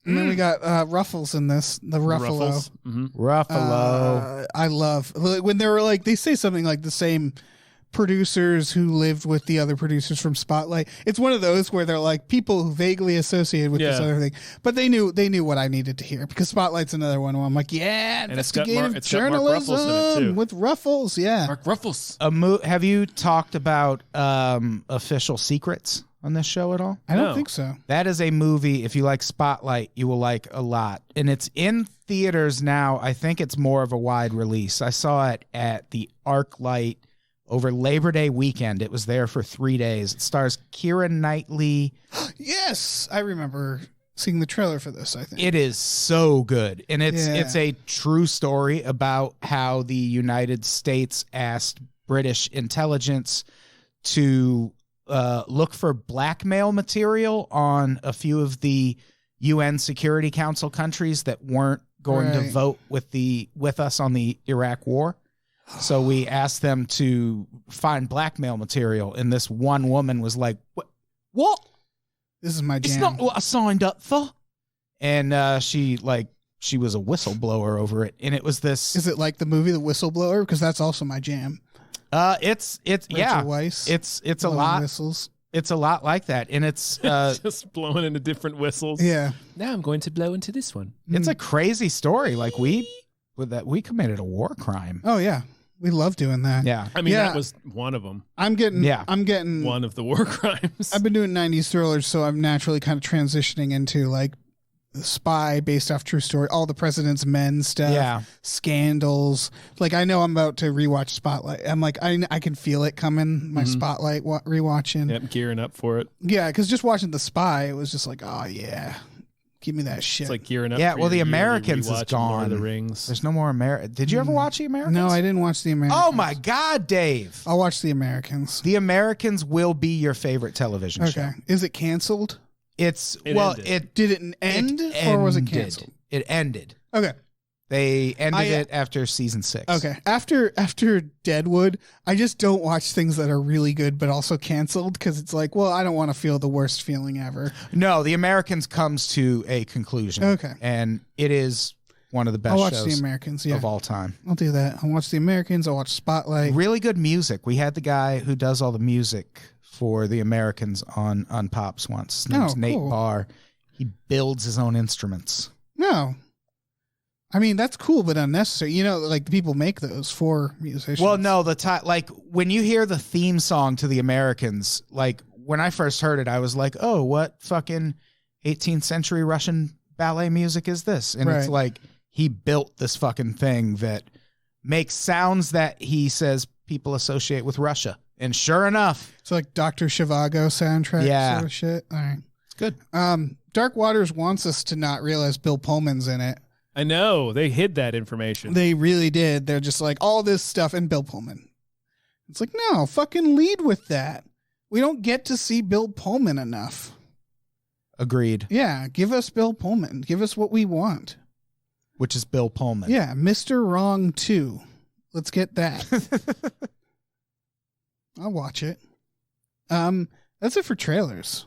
S3: And then we got Ruffles in this, the Ruffalo.
S1: Ruffles. Mm-hmm.
S4: Ruffalo.
S3: I love when they were like, they say something like the same producers who lived with the other producers from Spotlight. It's one of those where they're like people who vaguely associated with this other thing, but they knew what I needed to hear because Spotlight's another one where I'm like, yeah,
S1: And it's got
S3: investigative
S1: Mark Ruffles in it, too.
S3: with Ruffles, yeah.
S1: Mark Ruffles.
S4: Have you talked about Official Secrets on this show at all?
S3: I don't
S1: No.
S3: think so.
S4: That is a movie, if you like Spotlight, you will like a lot. And it's in theaters now. I think it's more of a wide release. I saw it at the ArcLight over Labor Day weekend. It was there for 3 days. It stars Keira Knightley.
S3: Yes, I remember seeing the trailer for this, I think.
S4: It is so good. And it's
S3: Yeah.
S4: it's a true story about how the United States asked British intelligence to look for blackmail material on a few of the UN Security Council countries that weren't going to vote with us on the Iraq War. So we asked them to find blackmail material, and this one woman was like, "What?
S3: This is my jam.
S4: It's not what I signed up for." And she was a whistleblower over it, and it was this.
S3: Is it like the movie The Whistleblower? Because that's also my jam.
S4: It's
S3: Rachel Weisz,
S4: it's a
S3: blowing
S4: lot.
S3: whistles.
S4: It's a lot like that, and it's
S1: Just blowing into different whistles.
S3: Yeah.
S1: Now I'm going to blow into this one.
S4: it's a crazy story. Like we committed a war crime.
S3: Oh yeah, we love doing that.
S4: Yeah.
S1: I mean,
S3: Yeah.
S1: that was one of them.
S3: I'm getting
S1: One of the war crimes.
S3: I've been doing 90s thrillers, so I'm naturally kind of transitioning into like spy based off true story, all the President's Men stuff,
S4: Yeah.
S3: scandals. Like I know I'm about to rewatch Spotlight. I'm like I can feel it coming. My Spotlight rewatching.
S1: Yep, gearing up for it.
S3: Yeah, because just watching The Spy, it was just like, oh yeah, give me that shit.
S1: It's like gearing up.
S4: Yeah,
S1: for
S4: well,
S1: your
S4: The
S1: yearly
S4: Americans is
S1: rewatch of Lord
S4: gone.
S1: of the Rings.
S4: There's no more America. Did you ever watch The Americans?
S3: no, I didn't watch The Americans.
S4: Oh my God, Dave!
S3: I'll watch The Americans.
S4: The Americans will be your favorite television show.
S3: Okay, is it canceled?
S4: It's
S1: It ended.
S3: Did it end or was it
S4: ended.
S3: canceled?
S4: It ended.
S3: Okay.
S4: They ended it after season 6.
S3: Okay. After Deadwood, I just don't watch things that are really good but also canceled because it's like, well, I don't want to feel the worst feeling ever.
S4: No, The Americans comes to a conclusion.
S3: Okay.
S4: And it is one of the best
S3: I'll watch
S4: shows
S3: The Americans. Yeah,
S4: of all time.
S3: I'll do that. I'll watch The Americans. I'll watch Spotlight.
S4: Really good music. We had the guy who does all the music for The Americans on Pops once. His name's Nate
S3: cool.
S4: Barr. He builds his own instruments.
S3: No. I mean, that's cool, but unnecessary. You know, like people make those for musicians.
S4: Well, no, like when you hear the theme song to The Americans, like when I first heard it, I was like, oh, what fucking 18th century Russian ballet music is this? And it's
S3: Right.
S4: like he built this fucking thing that makes sounds that he says people associate with Russia. And sure enough,
S3: So like Dr. Zhivago soundtrack sort of shit. All right.
S4: it's good.
S3: Dark Waters wants us to not realize Bill Pullman's in it.
S1: I know they hid that information.
S3: They really did. They're just like all this stuff and Bill Pullman. It's like, no, fucking lead with that. We don't get to see Bill Pullman enough.
S4: Agreed.
S3: Yeah, give us Bill Pullman. Give us what we want.
S4: Which is Bill Pullman.
S3: Yeah, Mr. Wrong 2. Let's get that. I'll watch it. That's it for trailers.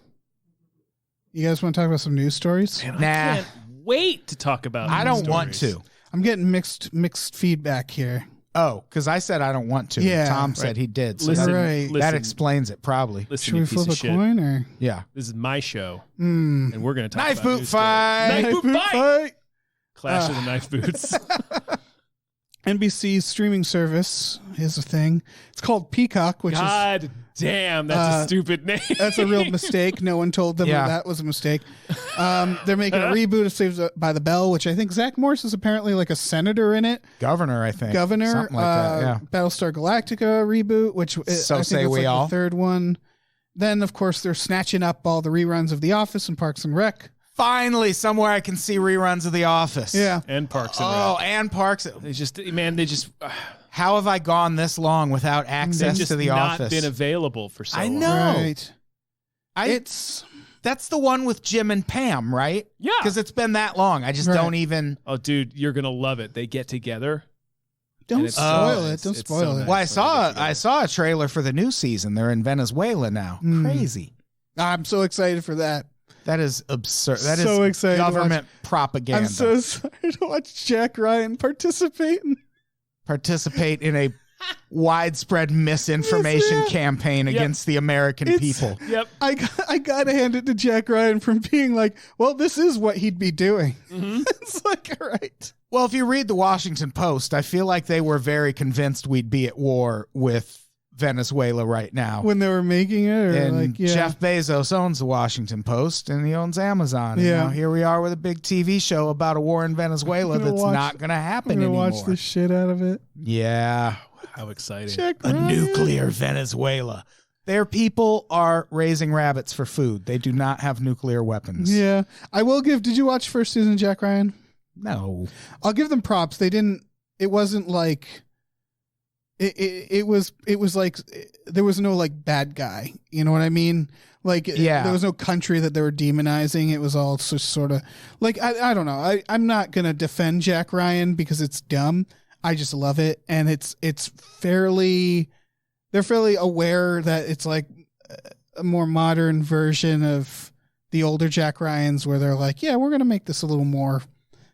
S3: You guys want to talk about some news stories?
S1: Man,
S4: Nah.
S1: I can't wait to talk about.
S4: I
S1: these
S4: don't want
S1: stories.
S4: to.
S3: I'm getting mixed feedback here.
S4: Oh, because I said I don't want to.
S3: Yeah.
S4: Tom said he did. So
S1: Listen,
S3: Right.
S4: that
S1: listen,
S4: explains it probably.
S1: listen,
S3: Should
S1: you
S3: we
S1: piece
S3: flip
S1: of
S3: a
S1: shit.
S3: coin or?
S4: Yeah.
S1: This is my show,
S3: Mm.
S1: and we're going to talk
S4: Knife
S1: about
S4: boot
S1: news stories.
S4: fight.
S1: Knife boot fight. Clash of
S3: Ah.
S1: the knife boots.
S3: NBC's streaming service is a thing. It's called Peacock, which is
S1: God damn, that's a stupid name.
S3: that's a real mistake. No one told them
S4: Yeah.
S3: that was a mistake. They're making a reboot of Saved by the Bell, which I think Zach Morris is apparently like a senator in it.
S4: Governor, I think.
S3: Governor.
S4: Something like that, yeah.
S3: Battlestar Galactica reboot, which
S4: So
S3: I think
S4: say
S3: it's
S4: we
S3: like
S4: all.
S3: the third one. Then, of course, they're snatching up all the reruns of The Office and Parks and Rec.
S4: Finally, somewhere I can see reruns of The Office.
S3: Yeah.
S1: And Parks and
S4: Oh,
S1: Rec.
S4: and Parks.
S1: They just
S4: How have I gone this long without access
S1: just
S4: to The
S1: not
S4: Office?
S1: been available for so
S4: I
S1: long.
S4: know.
S3: Right.
S4: That's the one with Jim and Pam, right?
S1: Yeah.
S4: Because it's been that long. I just
S3: Right.
S4: don't even.
S1: Oh, dude, you're gonna love it. They get together.
S3: Don't
S1: And it's
S3: spoil
S1: so
S3: it.
S1: nice.
S3: Don't
S1: It's
S3: spoil
S1: so
S3: it.
S1: nice.
S4: Well,
S1: when they get
S4: I saw a trailer for the new season. They're in Venezuela now. Crazy.
S3: I'm so excited for that.
S4: That is absurd. That is
S3: So excited to
S4: government propaganda.
S3: I'm so excited to watch Jack Ryan participate
S4: in a widespread misinformation
S3: Yes, yeah.
S4: campaign against the American
S3: It's-
S4: people.
S1: Yep.
S3: I gotta hand it to Jack Ryan from being like, well, this is what he'd be doing. It's like, all right.
S4: Well, if you read the Washington Post, I feel like they were very convinced we'd be at war with Venezuela right now.
S3: When they were making it, or
S4: And
S3: like, yeah.
S4: Jeff Bezos owns the Washington Post, and he owns Amazon. And
S3: Yeah.
S4: now here we are with a big TV show about a war in Venezuela
S3: I'm gonna
S4: that's
S3: watch-
S4: not going to
S3: I'm
S4: happen
S3: gonna
S4: anymore.
S3: watch the shit out of it.
S4: Yeah,
S1: How exciting.
S3: Jack
S4: a
S3: Ryan.
S4: nuclear Venezuela. Their people are raising rabbits for food. They do not have nuclear weapons.
S3: Yeah, I will give. Did you watch first season, Jack Ryan?
S4: No.
S3: I'll give them props. They didn't. It wasn't like. It was like there was no like bad guy. You know what I mean? Like
S4: Yeah.
S3: there was no country that they were demonizing. It was all just sort of like I don't know. I'm not gonna defend Jack Ryan because it's dumb. I just love it, and it's fairly. They're fairly aware that it's like a more modern version of the older Jack Ryans, where they're like, yeah, we're gonna make this a little more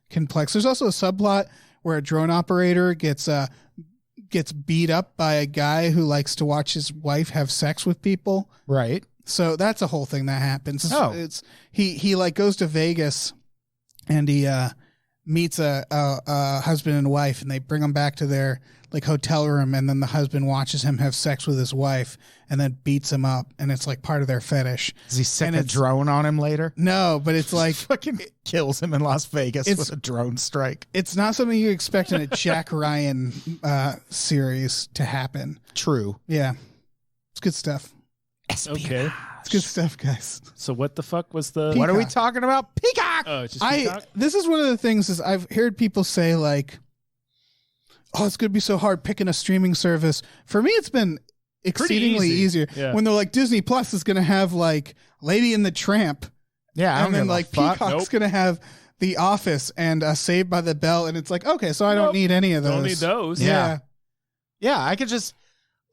S3: complex. There's also a subplot where a drone operator gets beat up by a guy who likes to watch his wife have sex with people.
S4: Right.
S3: So that's a whole thing that happens.
S4: Oh.
S3: It's he like goes to Vegas and he meets a husband and wife, and they bring him back to their like hotel room, and then the husband watches him have sex with his wife and then beats him up, and it's like part of their fetish.
S4: Does he set
S3: And
S4: a
S3: it's-
S4: drone on him later?
S3: No, but it's like
S4: Fucking kills him in Las Vegas
S3: It's-
S4: with a drone strike.
S3: it's not something you expect in a Jack Ryan series to happen.
S4: True.
S3: Yeah, it's good stuff.
S1: Okay.
S3: It's good stuff, guys.
S1: So what the fuck was the?
S4: What are we
S3: Peacock.
S4: talking about? Peacock!
S1: Oh, it's just Peacock?
S3: This is one of the things is I've heard people say like, oh, it's going to be so hard picking a streaming service. For me, it's been exceedingly
S1: easy.
S3: easier.
S1: Yeah.
S3: When they're like Disney Plus is going to have like Lady and the Tramp,
S4: Yeah, I don't
S3: and then
S4: give a
S3: like
S4: fuck.
S3: Peacock's
S1: Nope.
S3: going to have The Office and Saved by the Bell, and it's like, okay, so I
S1: Nope.
S3: don't need any of those.
S1: Don't need those.
S3: Yeah.
S4: Yeah, I could just,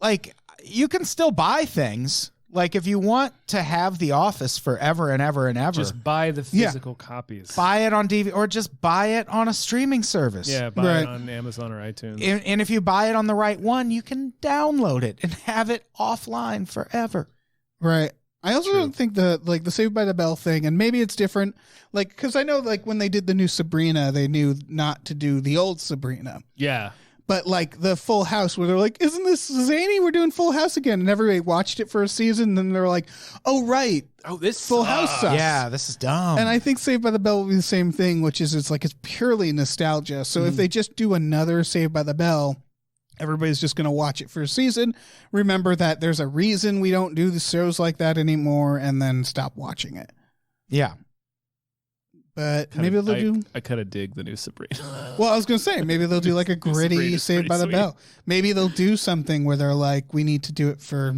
S4: like, you can still buy things. Like, if you want to have The Office forever and ever and ever,
S1: Just buy the
S3: Yeah.
S1: physical copies.
S4: buy it on DVD or just buy it on a streaming service.
S1: Yeah, buy
S3: Right.
S1: it on Amazon or iTunes.
S4: And if you buy it on the right one, you can download it and have it offline forever.
S3: Right. I also don't think the Saved by the Bell thing, and maybe it's different, like because I know like when they did the new Sabrina, they knew not to do the old Sabrina,
S1: Yeah.
S3: but like the Full House, where they're like, "Isn't this zany? We're doing Full House again," and everybody watched it for a season, and then they're like, "Oh right,
S1: Oh, this
S3: Full House sucks."
S4: Yeah, this is dumb.
S3: And I think Saved by the Bell will be the same thing, which is it's purely nostalgia. So if they just do another Saved by the Bell, everybody's just going to watch it for a season, remember that there's a reason we don't do the shows like that anymore, and then stop watching it.
S4: yeah.
S3: But maybe they'll do.
S1: I kind of dig the new Sabrina.
S3: Well, I was going to say maybe they'll do like a gritty
S1: Sabrina's
S3: Saved by
S1: pretty
S3: the
S1: sweet.
S3: Bell. Maybe they'll do something where they're like, we need to do it for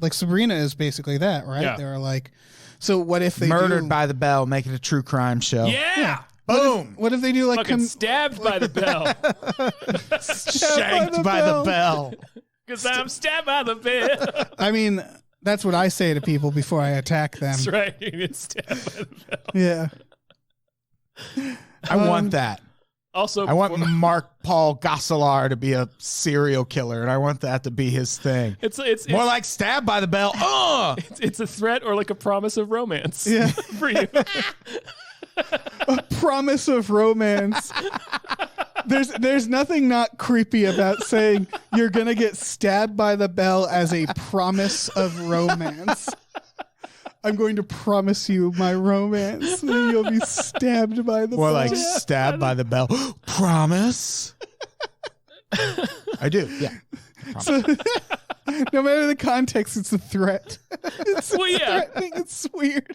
S3: like Sabrina is basically that, right?
S1: Yeah.
S3: They're like, so what if they
S4: Murdered
S3: do,
S4: by the Bell, make it a true crime show.
S1: Yeah.
S4: Boom.
S3: What if they do like
S1: Fucking stabbed by the bell.
S4: Shanked by the bell.
S1: Because I'm stabbed by the bell.
S3: I mean, that's what I say to people before I attack them.
S1: That's right. You get stabbed by the bell.
S3: Yeah.
S4: I want that.
S1: Also,
S4: I want Mark Paul Gosselaar to be a serial killer, and I want that to be his thing.
S1: it's
S4: More like Stabbed by the Bell.
S1: it's a threat or like a promise of romance.
S3: Yeah.
S1: For you.
S3: A promise of romance. There's nothing not creepy about saying you're going to get stabbed by the bell as a promise of romance. I'm going to promise you my romance, and then you'll be stabbed by the
S4: More
S3: bell.
S4: like Stabbed by the Bell. Promise? I do, yeah.
S3: So, no matter the context, it's a threat. It's
S1: Well, yeah.
S3: threatening. It's weird.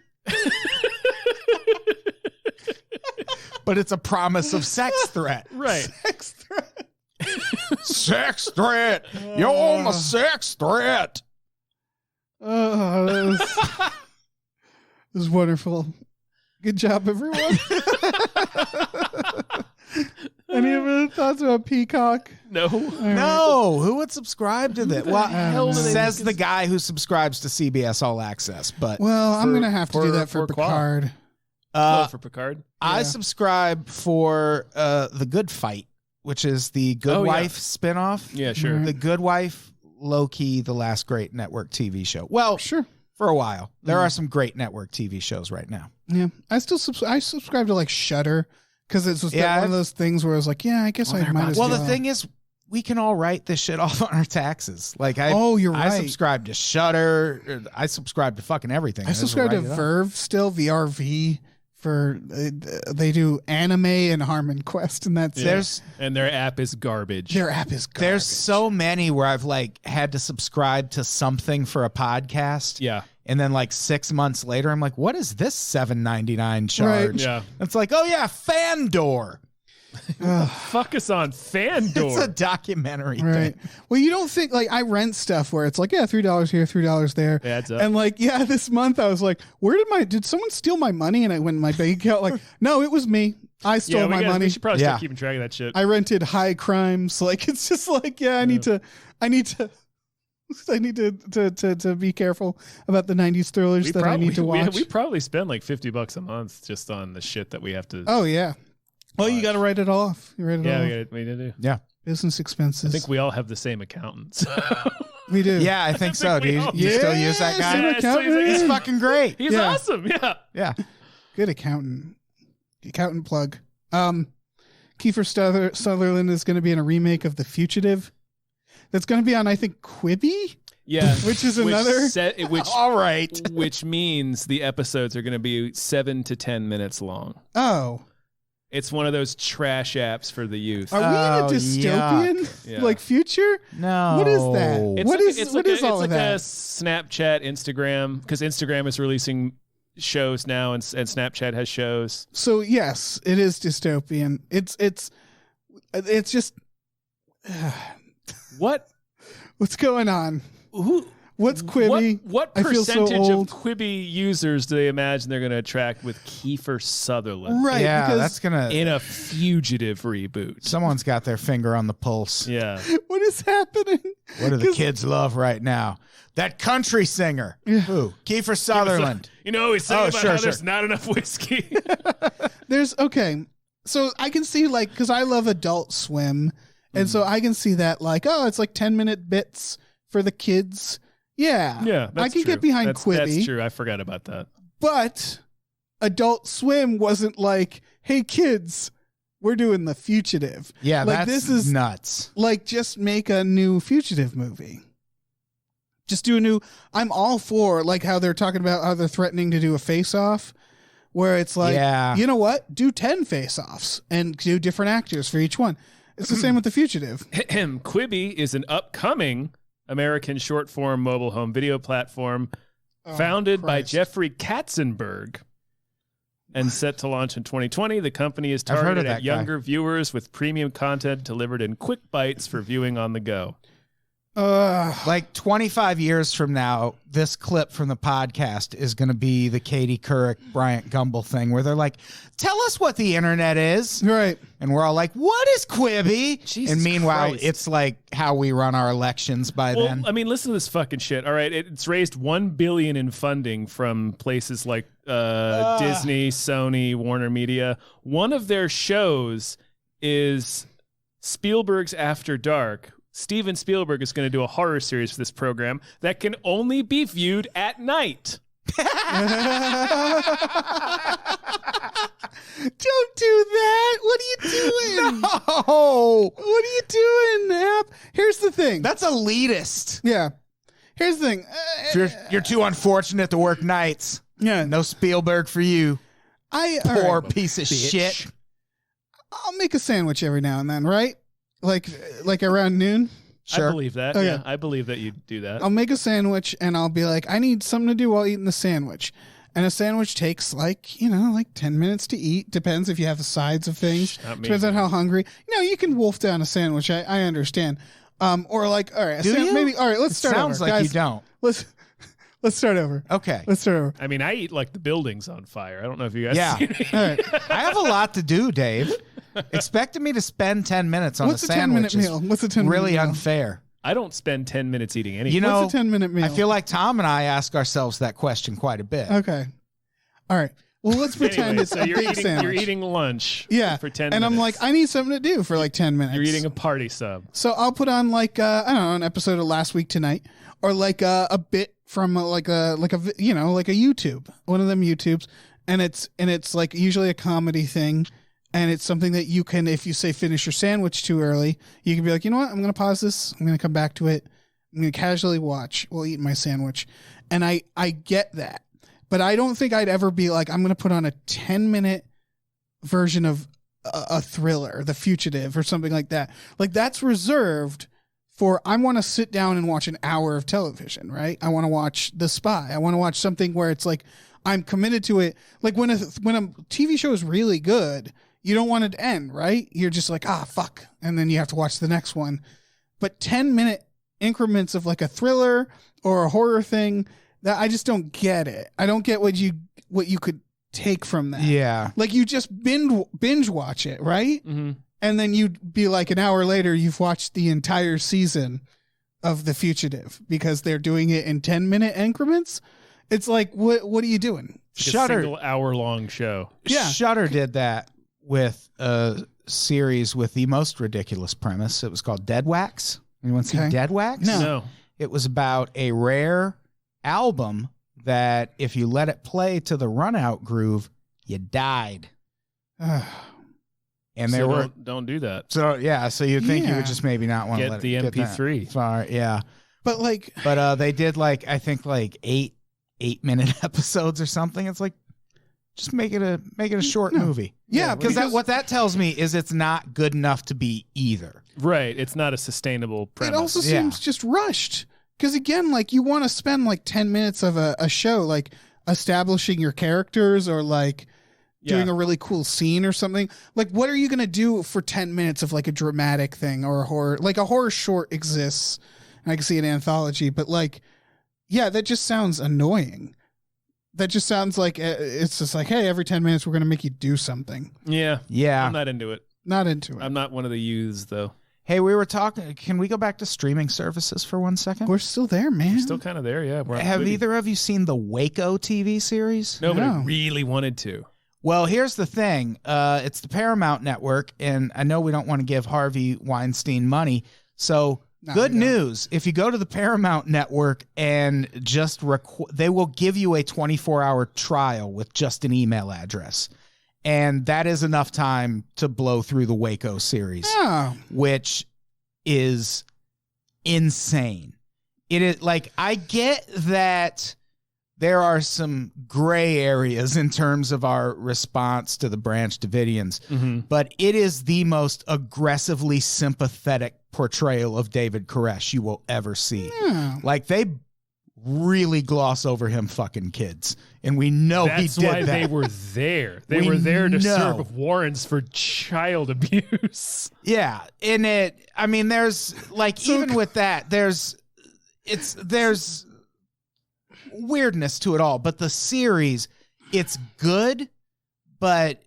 S4: but it's a promise of sex threat.
S1: Right.
S3: Sex threat.
S4: Sex threat. You're my sex threat.
S3: Oh, that was wonderful. Good job, everyone. Any other thoughts about Peacock?
S1: No.
S4: No, who would subscribe to that? Well,
S3: hell do they
S4: says
S1: think
S4: the guy who subscribes to CBS All Access. But
S3: Well, I'm
S1: For-
S3: going to have to do
S1: for-
S3: that for
S1: for Qual.
S3: Picard.
S1: For Picard.
S4: I
S3: Yeah.
S4: subscribe for The Good Fight, which is the Good
S1: Oh, yeah.
S4: Wife spinoff.
S1: Yeah, sure.
S4: The Good Wife, low-key, the last great network TV show. Well,
S3: Sure.
S4: for a while. There are some great network TV shows right now.
S3: Yeah. I still I subscribe to like Shudder because it's just
S4: Yeah,
S3: one of those things where I was like, yeah, I guess I might as well.
S4: Well, the thing is, we can all write this shit off on our taxes. Like
S3: You're
S4: I
S3: right.
S4: subscribe to Shudder. I subscribe to fucking everything.
S3: I subscribe to
S4: Just write it up.
S3: Verve still, VRV. For they do anime and Harmon Quest, and that's
S1: Yeah.
S3: it.
S1: And their app is garbage.
S3: Their app is garbage.
S4: There's so many where I've like had to subscribe to something for a podcast.
S1: Yeah.
S4: And then like 6 months later, I'm like, what is this $7.99 charge?
S1: Yeah.
S4: It's like, oh yeah, Fandor.
S1: Fuck us on Fandor.
S4: It's a documentary
S3: Right.
S4: thing.
S3: Well, you don't think like I rent stuff where it's like, yeah, $3 here, $3 there.
S1: Adds up.
S3: And like, yeah, this month I was like, did someone steal my money? And I went in my bank account, like, no, it was me. I stole my money.
S1: We should probably
S4: Yeah.
S1: start keeping track of that shit.
S3: I rented High Crimes. Like, it's just like, yeah, I need to be careful about the 90s thrillers that I need to watch.
S1: We probably spend like $50 a month just on the shit that we have to.
S3: Oh, yeah. Well, you got to write it off. You write it
S1: yeah,
S3: off.
S1: we do.
S4: Yeah.
S3: Business expenses.
S1: I think we all have the same account.
S3: we do.
S4: Yeah, I think so.
S1: think
S4: Do
S1: we
S4: you,
S1: all-
S4: you still
S3: Yeah,
S4: use that guy?
S3: same
S1: Yeah, I still use
S3: accountant.
S1: that
S4: He's
S1: guy.
S4: fucking great.
S1: He's
S3: Yeah.
S1: awesome. Yeah.
S4: Yeah.
S3: Good accountant. Accountant plug. Kiefer Sutherland is going to be in a remake of The Fugitive. That's going to be on, I think, Quibi.
S1: Yeah.
S3: Which is another-
S4: All right.
S1: Which means the episodes are going to be 7 to 10 minutes long.
S3: Oh,
S1: It's one of those trash apps for the youth.
S3: are we in a
S4: Oh,
S3: dystopian
S1: Yeah.
S3: like future?
S4: No.
S3: What is that?
S1: It's
S3: What
S1: like,
S3: is-
S1: it's
S3: what
S1: like
S3: is
S1: a,
S3: all
S1: it's
S3: of
S1: like a
S3: that?
S1: Snapchat, Instagram, because Instagram is releasing shows now, and Snapchat has shows.
S3: So yes, it is dystopian. It's just
S1: What?
S3: what's going on?
S1: Who?
S3: What's Quibi?
S1: What
S3: I feel so
S1: percentage of
S3: old.
S1: Quibi users do they imagine they're going to attract with Kiefer Sutherland
S3: Right.
S4: Yeah,
S3: because
S4: that's going to...
S1: in a Fugitive reboot?
S4: Someone's got their finger on the pulse.
S1: Yeah.
S3: what is happening?
S4: What do the
S3: 'Cause-
S4: kids love right now? That country singer.
S3: Yeah.
S4: Who? Kiefer Sutherland.
S1: You know, he's saying
S4: Oh,
S1: about
S4: sure,
S1: how
S4: sure.
S1: there's not enough whiskey.
S3: There's okay. So I can see like because I love Adult Swim, and so I can see that like it's like 10-minute bits for the kids. Yeah,
S1: Yeah, that's
S3: I can
S1: true.
S3: get behind
S1: that's,
S3: Quibi.
S1: That's true. I forgot about that.
S3: But Adult Swim wasn't like, hey kids, we're doing The Fugitive.
S4: Yeah,
S3: Like,
S4: that's
S3: this is-
S4: nuts.
S3: Like just make a new Fugitive movie. Just do a new. I'm all for like how they're talking about how they're threatening to do a face-off, where it's like,
S4: Yeah.
S3: you know what? Do 10 face-offs and do different actors for each one. It's the same with The Fugitive.
S1: Quibi is an upcoming American short-form mobile home video platform founded by
S3: Christ.
S1: Jeffrey Katzenberg and set to launch in 2020. The company is
S4: I've heard of
S1: targeted
S4: that
S1: at younger viewers with premium content delivered in quick bites for viewing on the go.
S4: Like 25 years from now, this clip from the podcast is going to be the Katie Couric, Bryant Gumbel thing where they're like, tell us what the internet is.
S3: Right.
S4: And we're all like, what is Quibi?
S1: Jesus
S4: and meanwhile,
S1: Christ.
S4: it's like how we run our elections by
S1: Well,
S4: then.
S1: I mean, listen to this fucking shit. All right, it's raised $1 billion in funding from places like Disney, Sony, Warner Media. One of their shows is Spielberg's After Dark. Steven Spielberg is going to do a horror series for this program that can only be viewed at night.
S3: Don't do that. What are you doing?
S4: No,
S3: What are you doing, App? Here's the thing.
S4: that's elitist.
S3: Yeah. Here's the thing.
S4: You're too unfortunate to work nights.
S3: Yeah.
S4: No Spielberg for you.
S3: all
S4: Poor
S3: right.
S4: piece of shit.
S3: I'll make a sandwich every now and then, right? Like around noon.
S4: Sure.
S1: I believe that.
S3: Okay.
S1: Yeah, I believe that you do that.
S3: I'll make a sandwich and I'll be like, I need something to do while eating the sandwich. And a sandwich takes like 10 minutes to eat. Depends if you have the sides of things. Depends on how hungry. You can wolf down a sandwich. I understand. Or like, all right, maybe. All right, let's start over.
S4: Sounds like
S3: guys,
S4: you don't.
S3: Let's start over.
S4: Okay.
S3: Let's start over.
S1: I mean, I eat like the building's on fire. I don't know if you guys see me.
S3: All right.
S4: I have a lot to do, Dave. Expecting me to spend 10 minutes on
S3: What's
S4: a
S3: a
S4: sandwich
S3: 10-minute meal? What's a 10-minute
S4: really
S3: meal?
S4: unfair.
S1: I don't spend 10 minutes eating anything.
S3: What's a 10-minute meal?
S4: I feel like Tom and I ask ourselves that question quite a bit.
S3: Okay. All right. Well, let's pretend
S1: Anyway,
S3: it's
S1: so
S3: a
S1: you're
S3: big
S1: eating,
S3: sandwich.
S1: You're eating lunch for 10 minutes.
S3: And I'm like, I need something to do for like 10 minutes.
S1: You're eating a party sub.
S3: So I'll put on like, I don't know, an episode of Last Week Tonight, or like a bit from like a YouTube, one of them YouTubes. And it's like usually a comedy thing. And it's something that you can, if you say finish your sandwich too early, you can be like, you know what? I'm going to pause this. I'm going to come back to it. I'm going to casually watch while eating my sandwich. And I get that. But I don't think I'd ever be like, I'm going to put on a 10-minute version of a thriller, The Fugitive or something like that. Like that's reserved for, I want to sit down and watch an hour of television, right? I want to watch The Spy. I want to watch something where it's like, I'm committed to it. Like when a TV show is really good, you don't want it to end, right? You're just like, fuck. And then you have to watch the next one. But 10-minute increments of like a thriller or a horror thing, that I just don't get it. I don't get what you could take from that.
S4: Yeah.
S3: Like you just binge watch it, right?
S1: Mm-hmm.
S3: And then you'd be like an hour later, you've watched the entire season of The Fugitive because they're doing it in 10-minute increments. It's like, what are you doing?
S4: Shudder.
S1: A single hour-long show.
S3: Yeah.
S4: Shudder did that with a series with the most ridiculous premise. It was called Dead Wax. Anyone see Dead Wax?
S1: No.
S4: It was about a rare album that if you let it play to the run out groove, you died. And there were
S1: don't do that.
S4: so you'd think you would just maybe not want to
S1: Get
S4: let
S1: the
S4: it get
S1: MP3.
S4: that far. Yeah.
S3: But
S4: They did I think 8-minute episodes or something. It's like, just make it a short movie.
S3: Yeah,
S4: because what that tells me is it's not good enough to be either.
S1: Right. It's not a sustainable premise.
S3: It also seems just rushed. Because again, like you want to spend like 10 minutes of a show, like establishing your characters or like doing a really cool scene or something. Like, what are you going to do for 10 minutes of like a dramatic thing or a horror? Like a horror short exists, and I can see an anthology, but like, yeah, that just sounds annoying. That just sounds like it's just like, hey, every 10 minutes we're going to make you do something.
S1: Yeah.
S4: Yeah.
S1: I'm not into it.
S3: Not into it.
S1: I'm not one of the youths, though.
S4: Hey, we were talking. Can we go back to streaming services for 1 second?
S3: We're still there, man.
S1: We're still kind of there, yeah.
S4: Have either of you seen the Waco TV series?
S1: No, but I
S3: No.
S1: really wanted to.
S4: Well, here's the thing. It's the Paramount Network, and I know we don't want to give Harvey Weinstein money. So good news. If you go to the Paramount Network and just they will give you a 24-hour trial with just an email address. And that is enough time to blow through the Waco series, which is insane. It is like, I get that there are some gray areas in terms of our response to the Branch Davidians, but it is the most aggressively sympathetic portrayal of David Koresh you will ever see. Like, they really gloss over him fucking kids, and we know he did that.
S1: That's why they were there. They were there to serve warrants for child abuse.
S4: Yeah, and there's like, even with that, there's weirdness to it all, but the series, it's good, and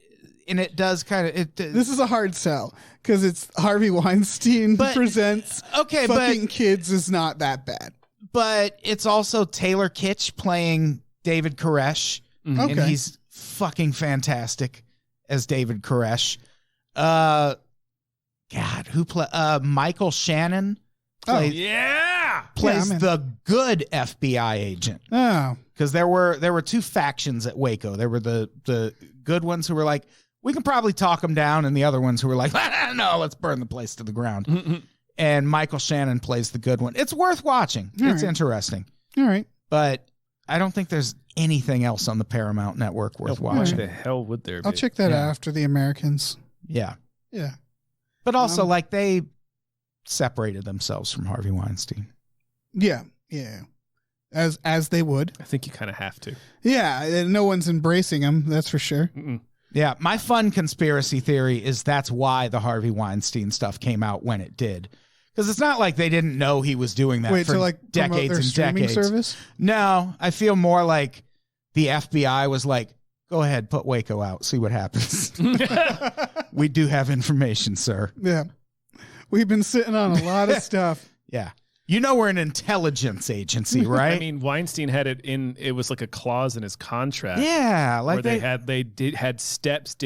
S4: it does kind of
S3: This is a hard sell because it's Harvey Weinstein presents fucking kids is not that bad.
S4: But it's also Taylor Kitsch playing David Koresh, and he's fucking fantastic as David Koresh. God, who play Michael Shannon plays the good FBI agent.
S3: Oh,
S4: because there were two factions at Waco. There were the good ones who were like, we can probably talk them down, and the other ones who were like, no, let's burn the place to the ground. And Michael Shannon plays the good one. It's worth watching. It's interesting.
S3: All right.
S4: But I don't think there's anything else on the Paramount Network worth watching.
S1: What the hell would there be?
S3: I'll check that out after The Americans.
S4: Yeah.
S3: Yeah.
S4: But also, they separated themselves from Harvey Weinstein.
S3: Yeah. Yeah. as they would.
S1: I think you kind of have to.
S3: Yeah, and no one's embracing him. That's for sure.
S4: Yeah, my fun conspiracy theory is that's why the Harvey Weinstein stuff came out when it did. Because it's not like they didn't know he was doing that for
S3: promote
S4: decades
S3: their
S4: and
S3: streaming
S4: decades.
S3: service?
S4: No, I feel more like the FBI was like, go ahead, put Waco out, see what happens. We do have information, sir.
S3: Yeah. We've been sitting on a lot of stuff.
S4: Yeah. You know we're an intelligence agency, right?
S1: I mean, Weinstein had it in. It was like a clause in his contract.
S4: Yeah, like
S1: where they had steps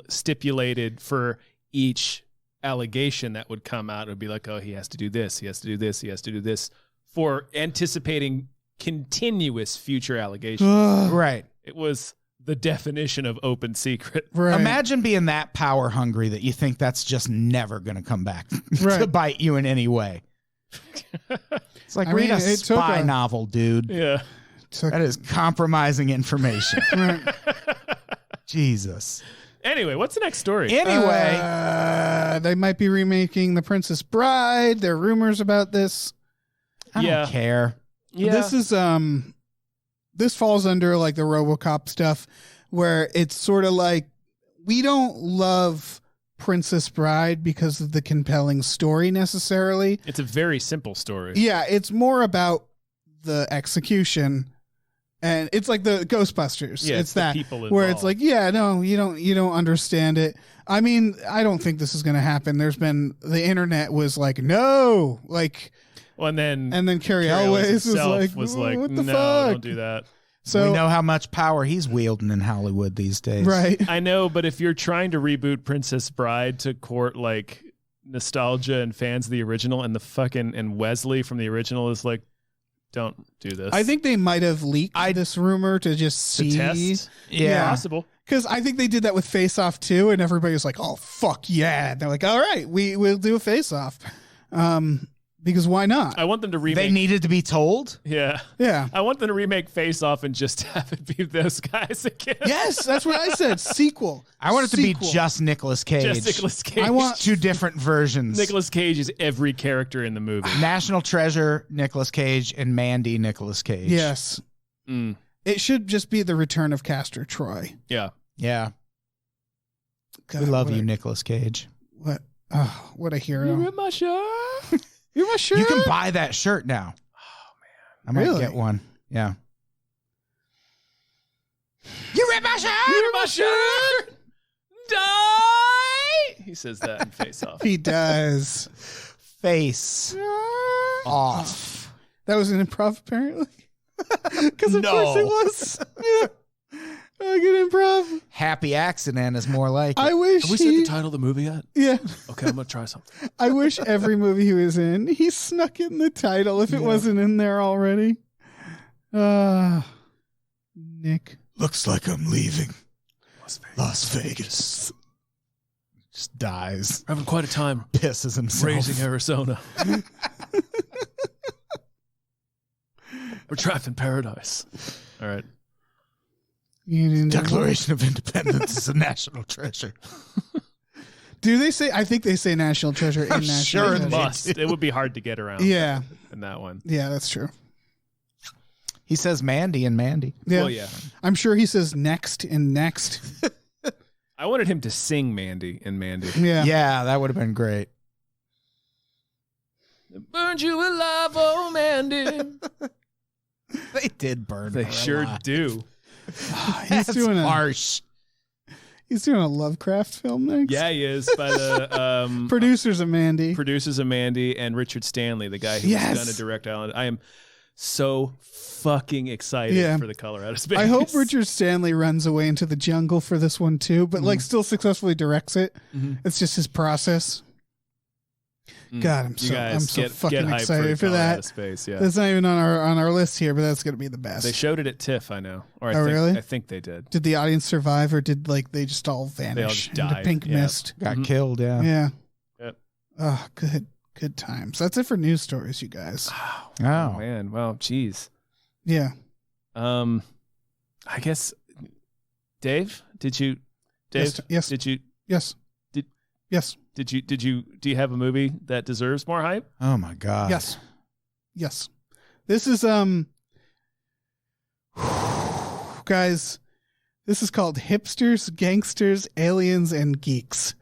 S1: stipulated for each allegation that would come out. It would be like, oh, he has to do this, he has to do this, he has to do this, for anticipating continuous future allegations.
S4: Right.
S1: It was the definition of open secret.
S3: Right.
S4: Imagine being that power hungry that you think that's just never going to come back to bite you in any way. It's like read a spy novel, dude.
S1: Yeah.
S4: That is compromising information. Jesus.
S1: Anyway, what's the next story?
S4: Anyway,
S3: they might be remaking The Princess Bride. There are rumors about this.
S4: I don't care.
S1: Yeah.
S3: This is this falls under like the RoboCop stuff, where it's sort of like we don't love Princess Bride because of the compelling story necessarily.
S1: It's a very simple story.
S3: Yeah, it's more about the execution, and it's like the Ghostbusters.
S1: Yeah,
S3: it's that
S1: people
S3: where
S1: involved.
S3: it's like, yeah, no, you don't understand it. I mean, I don't think this is going to happen. There's been the internet was like, no, like,
S1: well, and then
S3: Carrie Elways
S1: was like,
S3: what the
S1: no,
S3: fuck?
S1: don't do that.
S3: So
S4: we know how much power he's wielding in Hollywood these days.
S3: right.
S1: I know, but if you're trying to reboot Princess Bride to court like nostalgia and fans of the original, and and Wesley from the original is like, don't do this.
S3: I think they might have leaked this rumor to just see.
S1: To test?
S3: Yeah.
S1: Possible.
S3: Because I think they did that with Face Off too, and everybody was like, "Oh fuck yeah!" They're like, "All right, we'll do a Face Off," because why not?
S1: I want them to remake.
S4: They needed to be told.
S1: Yeah.
S3: Yeah.
S1: I want them to remake Face Off and just have it be those guys again.
S3: Yes, that's what I said. Sequel.
S4: I want it to be
S3: Sequel.
S4: just Nicolas Cage.
S1: Just Nicolas Cage.
S3: I want
S4: two different versions.
S1: Nicolas Cage is every character in the movie.
S4: National Treasure, Nicolas Cage, and Mandy, Nicolas Cage.
S3: Yes.
S1: Mm.
S3: It should just be the return of Castor Troy.
S1: Yeah.
S4: Yeah.
S3: God,
S4: We love
S3: what
S4: you,
S3: a-
S4: Nicolas Cage.
S3: What? Oh, what a hero!
S1: You're in my shirt.
S3: You're my shirt.
S4: You can buy that shirt now. Oh, man. I might
S3: Really?
S4: get one. Yeah. You ripped my shirt!
S1: You're in my shirt. Die. He says that in Face Off.
S3: He does.
S4: Face off.
S3: That was an improv, apparently. Because of course it was. Yeah. I get improv.
S4: Happy accident is more like it.
S3: I wish
S1: Have we said the title of the movie yet?
S3: Yeah.
S1: Okay, I'm gonna try something.
S3: I wish every movie he was in, he snuck in the title if it wasn't in there already. Nick.
S4: Looks like I'm leaving Las Vegas. Just dies.
S1: We're having quite a time
S4: Pisses himself.
S1: raising Arizona. We're trapped in paradise. All right.
S3: You didn't
S4: Declaration of Independence is a national treasure.
S3: Do they say? I think they say National Treasure in National
S4: sure
S3: Treasure.
S4: they
S1: Must. It would be hard to get around.
S3: Yeah.
S1: In that one.
S3: Yeah, that's true.
S4: He says Mandy and Mandy.
S3: Yeah.
S1: Well, yeah.
S3: I'm sure he says next and next.
S1: I wanted him to sing Mandy and Mandy.
S3: Yeah.
S4: Yeah, that would have been great.
S1: Burned you alive, oh Mandy.
S4: They did burn
S1: They
S4: her
S1: sure
S4: alive.
S1: do.
S3: He's doing
S4: harsh.
S3: He's doing a Lovecraft film next.
S1: Yeah, he is. By the
S3: Producers of Mandy.
S1: producers of Mandy and Richard Stanley, the guy who
S3: Yes.
S1: was going to direct Island. I am so fucking excited
S3: Yeah.
S1: for the Color Out of Space.
S3: I hope Richard Stanley runs away into the jungle for this one too, but like still successfully directs it.
S1: Mhm.
S3: It's just his process. God, I'm
S1: You guys
S3: so
S1: get
S3: fucking
S1: hyped
S3: excited for
S1: Color Out
S3: that.
S1: of Space. Yeah,
S3: That's not even on our list here, but that's gonna be the best.
S1: they showed it at TIFF. I know. Or I
S3: Oh,
S1: think,
S3: really?
S1: I think they did.
S3: Did the audience survive, or did like they just all vanish
S1: just
S3: into
S1: died.
S3: pink
S1: Yeah.
S3: mist?
S4: Got killed, yeah.
S3: Yeah.
S1: Yep.
S3: Oh, good times. That's it for news stories, you guys.
S1: Oh
S4: Oh.
S1: man. Well, geez.
S3: Yeah.
S1: I guess. Dave, did you? Dave,
S3: Yes.
S1: Did you?
S3: Yes.
S1: Did-
S3: Yes.
S1: Do you have a movie that deserves more hype?
S4: Oh my God.
S3: Yes. Yes. This is guys, this is called Hipsters, Gangsters, Aliens, and Geeks.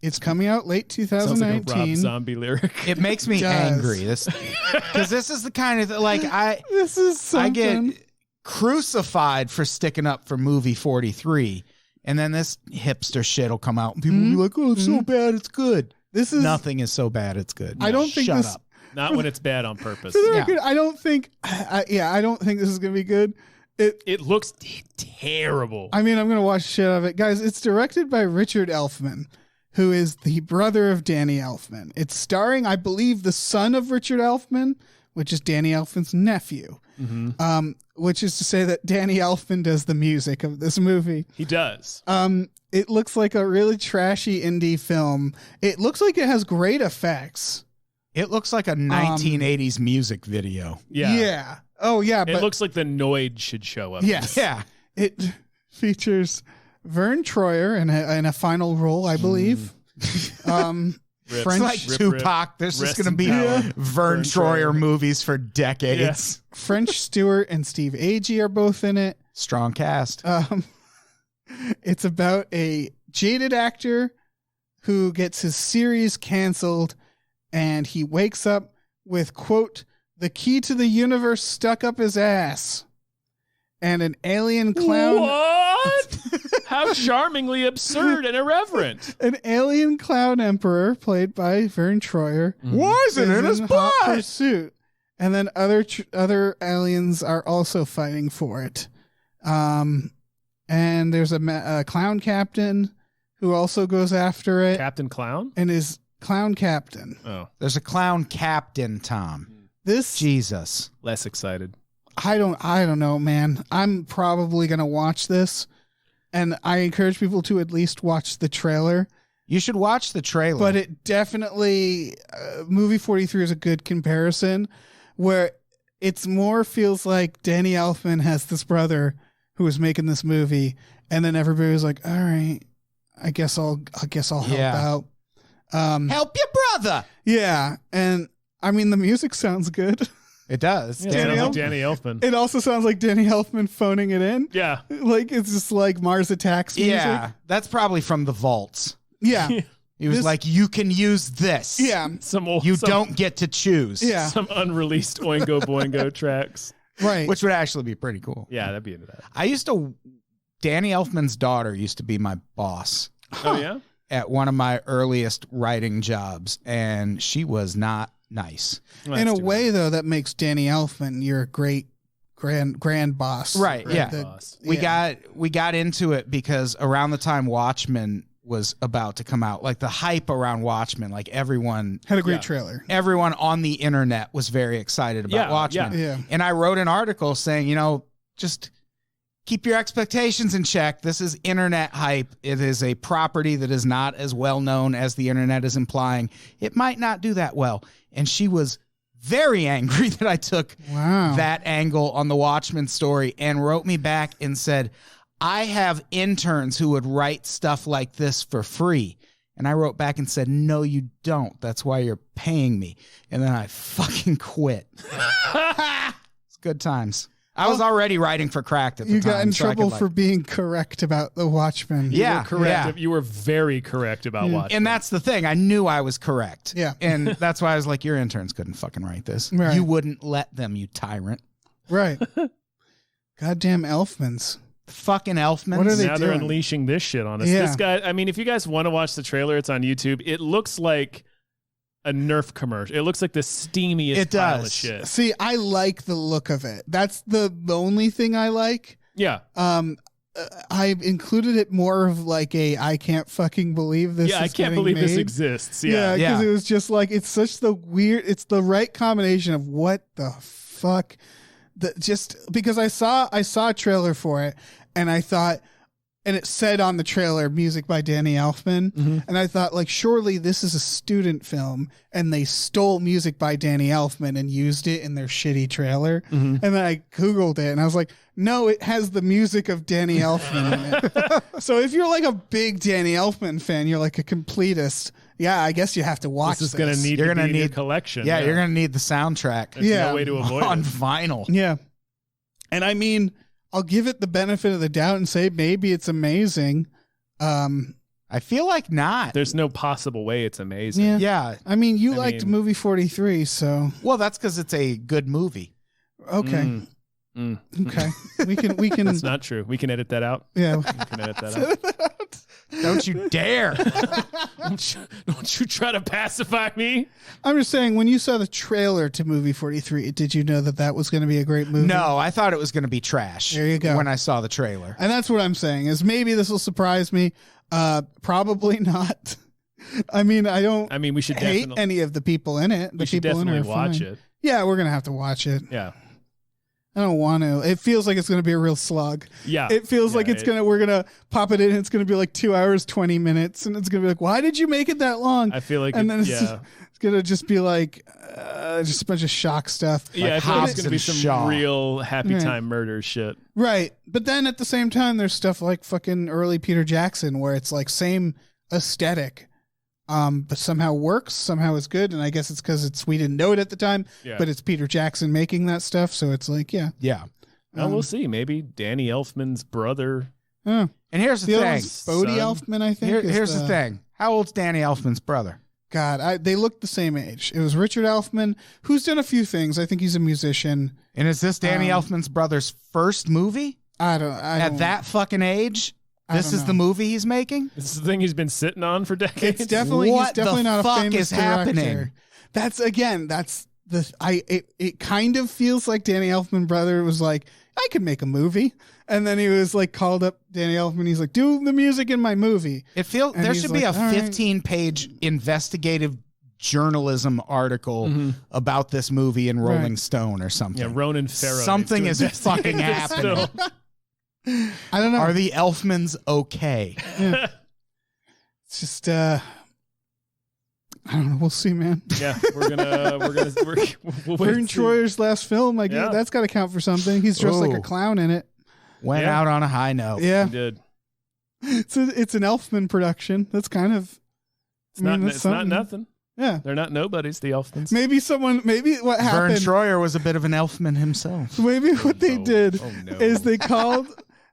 S3: It's coming out late
S1: Sounds like a Rob
S3: 2019.
S1: Zombie lyric.
S4: It makes me
S3: Does.
S4: angry. Because this is the kind of
S3: This is something.
S4: I get crucified for sticking up for movie 43, and then this hipster shit will come out, and people will be like, "Oh, it's so bad, it's good."
S3: This is
S4: Nothing is so bad, it's good.
S3: I don't think
S4: Shut
S3: this.
S4: up.
S1: Not when it's bad on purpose.
S3: For the
S4: Yeah.
S3: record, I don't think. I don't think this is gonna be good.
S1: It looks terrible.
S3: I mean, I'm gonna watch shit out of it, guys. It's directed by Richard Elfman, who is the brother of Danny Elfman. It's starring, I believe, the son of Richard Elfman, which is Danny Elfman's nephew. Which is to say that Danny Elfman does the music of this movie.
S1: He does.
S3: It looks like a really trashy indie film. It looks like it has great effects.
S4: It looks like a 1980s music video.
S1: Yeah.
S3: Oh yeah,
S1: It
S3: but
S1: looks like the Noid should show up.
S3: yes.
S4: Yeah.
S3: It features Vern Troyer in a final role, I believe.
S1: Rip.
S3: French,
S4: It's like
S1: Rip,
S4: Tupac. There's
S1: Rest
S4: just going to
S1: in
S4: be
S1: power.
S4: Vern
S1: Vern
S4: Troyer
S1: Troyer.
S4: movies for decades.
S1: Yes.
S3: French Stewart and Steve Agee are both in it.
S4: Strong cast.
S3: It's about a jaded actor who gets his series canceled, and he wakes up with, quote, the key to the universe stuck up his ass, and an alien clown.
S1: What? How charmingly absurd and irreverent.
S3: An alien clown emperor played by Vern Troyer.
S4: Why is it in his
S3: hot
S4: butt?
S3: pursuit, and then other aliens are also fighting for it. And there's a clown captain who also goes after it,
S1: Captain Clown?
S3: and is clown captain.
S1: Oh,
S4: There's a clown captain, Tom.
S3: This
S4: Jesus.
S1: less excited.
S3: I don't know, man. I'm probably gonna watch this, and I encourage people to at least watch the trailer.
S4: You should watch the trailer.
S3: But it definitely, movie 43 is a good comparison, where it's more feels like Danny Elfman has this brother who was making this movie, and then everybody was like, "All right, I guess I'll help
S4: Yeah.
S3: out."
S4: Help your brother.
S3: Yeah, and I mean the music sounds good.
S4: It does.
S1: Yeah,
S3: Danny
S1: sounds like
S3: Elfman.
S1: Danny Elfman.
S3: It also sounds like Danny Elfman phoning it in.
S1: Yeah.
S3: Like it's just like Mars Attacks music.
S4: Yeah. That's probably from the vaults.
S3: Yeah.
S4: He was
S3: This-
S4: like, you can use this.
S3: Yeah.
S1: Some old,
S4: You
S1: some,
S4: don't get to choose.
S3: Yeah.
S1: some unreleased Oingo Boingo tracks.
S3: Right.
S4: Which would actually be pretty cool.
S1: Yeah, that'd be into that.
S4: Danny Elfman's daughter used to be my boss
S1: Oh yeah.
S4: at one of my earliest writing jobs, and she was not nice.
S1: Well,
S3: in
S1: that's
S3: a
S1: too
S3: way, though, that makes Danny Elfman your great grand boss.
S4: Right, yeah.
S1: boss.
S4: We got into it because around the time Watchmen was about to come out, like the hype around Watchmen, like everyone
S3: Had a great
S1: Yeah.
S3: trailer.
S4: on the internet was very excited about
S1: Yeah,
S4: Watchmen.
S3: Yeah.
S4: And I wrote an article saying, just keep your expectations in check. This is internet hype. It is a property that is not as well known as the internet is implying. It might not do that well. And she was very angry that I took
S3: Wow.
S4: that angle on the Watchmen story and wrote me back and said, I have interns who would write stuff like this for free. And I wrote back and said, no, you don't. That's why you're paying me. And then I fucking quit. It's good times. I was already writing for Cracked at the
S3: You
S4: time.
S3: got in
S4: so I
S3: trouble
S4: could,
S3: for being correct about the Watchmen.
S4: Yeah,
S1: You were correct.
S4: yeah.
S1: You were very correct about watching.
S4: And that's the thing. I knew I was correct.
S3: Yeah.
S4: And that's why I was like, your interns couldn't fucking write this.
S3: Right.
S4: You wouldn't let them, you tyrant.
S3: Right. Goddamn Elfmans.
S4: Fucking Elfmans.
S3: What are they
S1: now they're
S3: doing?
S1: unleashing this shit on us.
S3: Yeah.
S1: This guy, I mean, if you guys want to watch the trailer, it's on YouTube. It looks like a Nerf commercial. It looks like the steamiest
S4: It
S1: pile of
S4: does.
S1: shit.
S3: See, I like the look of it. That's the only thing I like.
S1: Yeah.
S3: I included it more of like I can't fucking believe this.
S1: Yeah, I
S3: is
S1: can't
S3: getting
S1: believe this
S3: made.
S1: exists.
S3: Yeah,
S1: Yeah.
S3: because
S4: Yeah.
S3: it was just like it's such it's the right combination of what the fuck. Just because I saw a trailer for it and I thought, and it said on the trailer music by Danny Elfman, and I thought like surely this is a student film and they stole music by Danny Elfman and used it in their shitty trailer. And then I googled it and I was like, no, it has the music of Danny Elfman in it. So if you're like a big Danny Elfman fan, you're like a completist. Yeah, I guess you have to watch
S1: This is going to need
S4: You're
S1: to
S4: gonna
S1: be in your
S4: need-
S1: collection.
S4: Yeah, you're going to need the soundtrack
S1: There's
S3: Yeah.
S1: no way to avoid
S4: on
S1: it.
S4: vinyl.
S3: Yeah. And I mean, I'll give it the benefit of the doubt and say maybe it's amazing.
S4: I feel like not.
S1: There's no possible way it's amazing.
S3: Yeah.
S4: Yeah.
S3: I mean, you liked movie 43, so
S4: Well, that's because it's a good movie.
S3: okay. Okay. We can
S1: That's not true. We can edit that out.
S3: yeah.
S1: We can edit that out.
S4: Don't you dare.
S1: Don't you try to pacify me.
S3: I'm just saying, when you saw the trailer to movie 43, did you know that was going to be a great movie?
S4: No, I thought it was going to be trash.
S3: There you go.
S4: When I saw the trailer.
S3: And that's what I'm saying, is maybe this will surprise me. Probably not. I mean,
S1: We should
S3: hate
S1: definitely
S3: any of the people in it. The
S1: we should
S3: people in it
S1: definitely
S3: are
S1: watch
S3: fine.
S1: it.
S3: Yeah, we're going to have to watch it.
S1: Yeah.
S3: I don't want to. It feels like it's going to be a real slog.
S1: Yeah.
S3: It feels like we're going to pop it in. It's going to be like 2 hours, 20 minutes. And it's going to be like, why did you make it that long?
S1: I feel like
S3: and then it's going to just be like, just a bunch of shock stuff.
S1: Yeah,
S4: Like
S1: I feel like it's going to be
S4: Hobbs and
S1: some
S4: Shaw.
S1: real happy
S3: Yeah.
S1: time murder shit.
S3: Right. But then at the same time, there's stuff like fucking early Peter Jackson where it's like same aesthetic, but somehow works, somehow is good. And I guess it's because we didn't know it at the time,
S1: Yeah.
S3: but it's Peter Jackson making that stuff. So it's like, yeah.
S4: Yeah.
S1: Well, we'll see. Maybe Danny Elfman's brother.
S3: Oh.
S4: And here's the
S3: The other
S4: thing.
S3: one's Bodie
S1: Son.
S3: Elfman, I think.
S4: Here's the thing. How old's Danny Elfman's brother?
S3: God, they look the same age. It was Richard Elfman, who's done a few things. I think he's a musician.
S4: And is this Danny Elfman's brother's first movie?
S3: I don't.
S4: At that fucking age? This
S3: don't
S4: is
S3: know.
S4: the movie he's making?
S1: This is the thing he's been sitting on for decades.
S3: It's definitely
S4: What
S3: he's definitely
S4: the
S3: not
S4: fuck
S3: a famous
S4: is happening?
S3: director. That's it kind of feels like Danny Elfman brother was like, I could make a movie. And then he was like called up Danny Elfman. He's like, do the music in my movie.
S4: It feels
S3: And
S4: there
S3: he's
S4: should be
S3: like,
S4: a
S3: all right.
S4: 15-page investigative journalism article about this movie in Rolling
S3: Right.
S4: Stone or something.
S1: Yeah, Ronan Farrow.
S4: Something
S1: needs to
S4: is fucking
S1: investigate this
S4: happening.
S1: film.
S3: I don't know.
S4: Are the Elfmans okay?
S3: It's just I don't know. We'll see, man.
S1: Yeah, we'll wait
S3: Vern
S1: and see.
S3: Troyer's last film, I guess
S1: Yeah.
S3: that's got to count for something. He's dressed like
S4: Ooh.
S3: a clown in it.
S4: Went
S1: Yeah.
S4: out on a high note.
S3: Yeah,
S1: He did.
S3: it's an Elfman production. That's kind of.
S1: It's not.
S3: that's
S1: It's not
S3: something.
S1: nothing.
S3: Yeah,
S1: They're not nobodies. The Elfmans.
S3: maybe what
S4: Vern
S3: happened.
S4: Troyer was a bit of an Elfman himself.
S3: Maybe what they
S1: Oh,
S3: did
S1: oh, no.
S3: is they called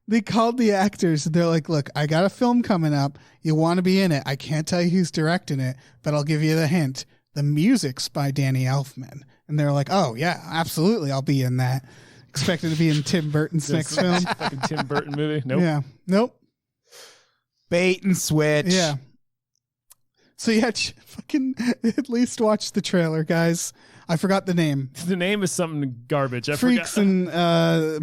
S3: the actors. They're like, look, I got a film coming up. You want to be in it. I can't tell you who's directing it, but I'll give you the hint. The music's by Danny Elfman. And they're like, oh, yeah, absolutely. I'll be in that. Expected to be in Tim Burton's next film.
S1: Fucking Tim Burton movie. Nope.
S3: Yeah. Nope.
S4: Bait and switch.
S3: Yeah. So yeah, fucking at least watch the trailer, guys. I forgot the name.
S1: The name is something garbage. I
S3: Freaks
S1: forgot.
S3: and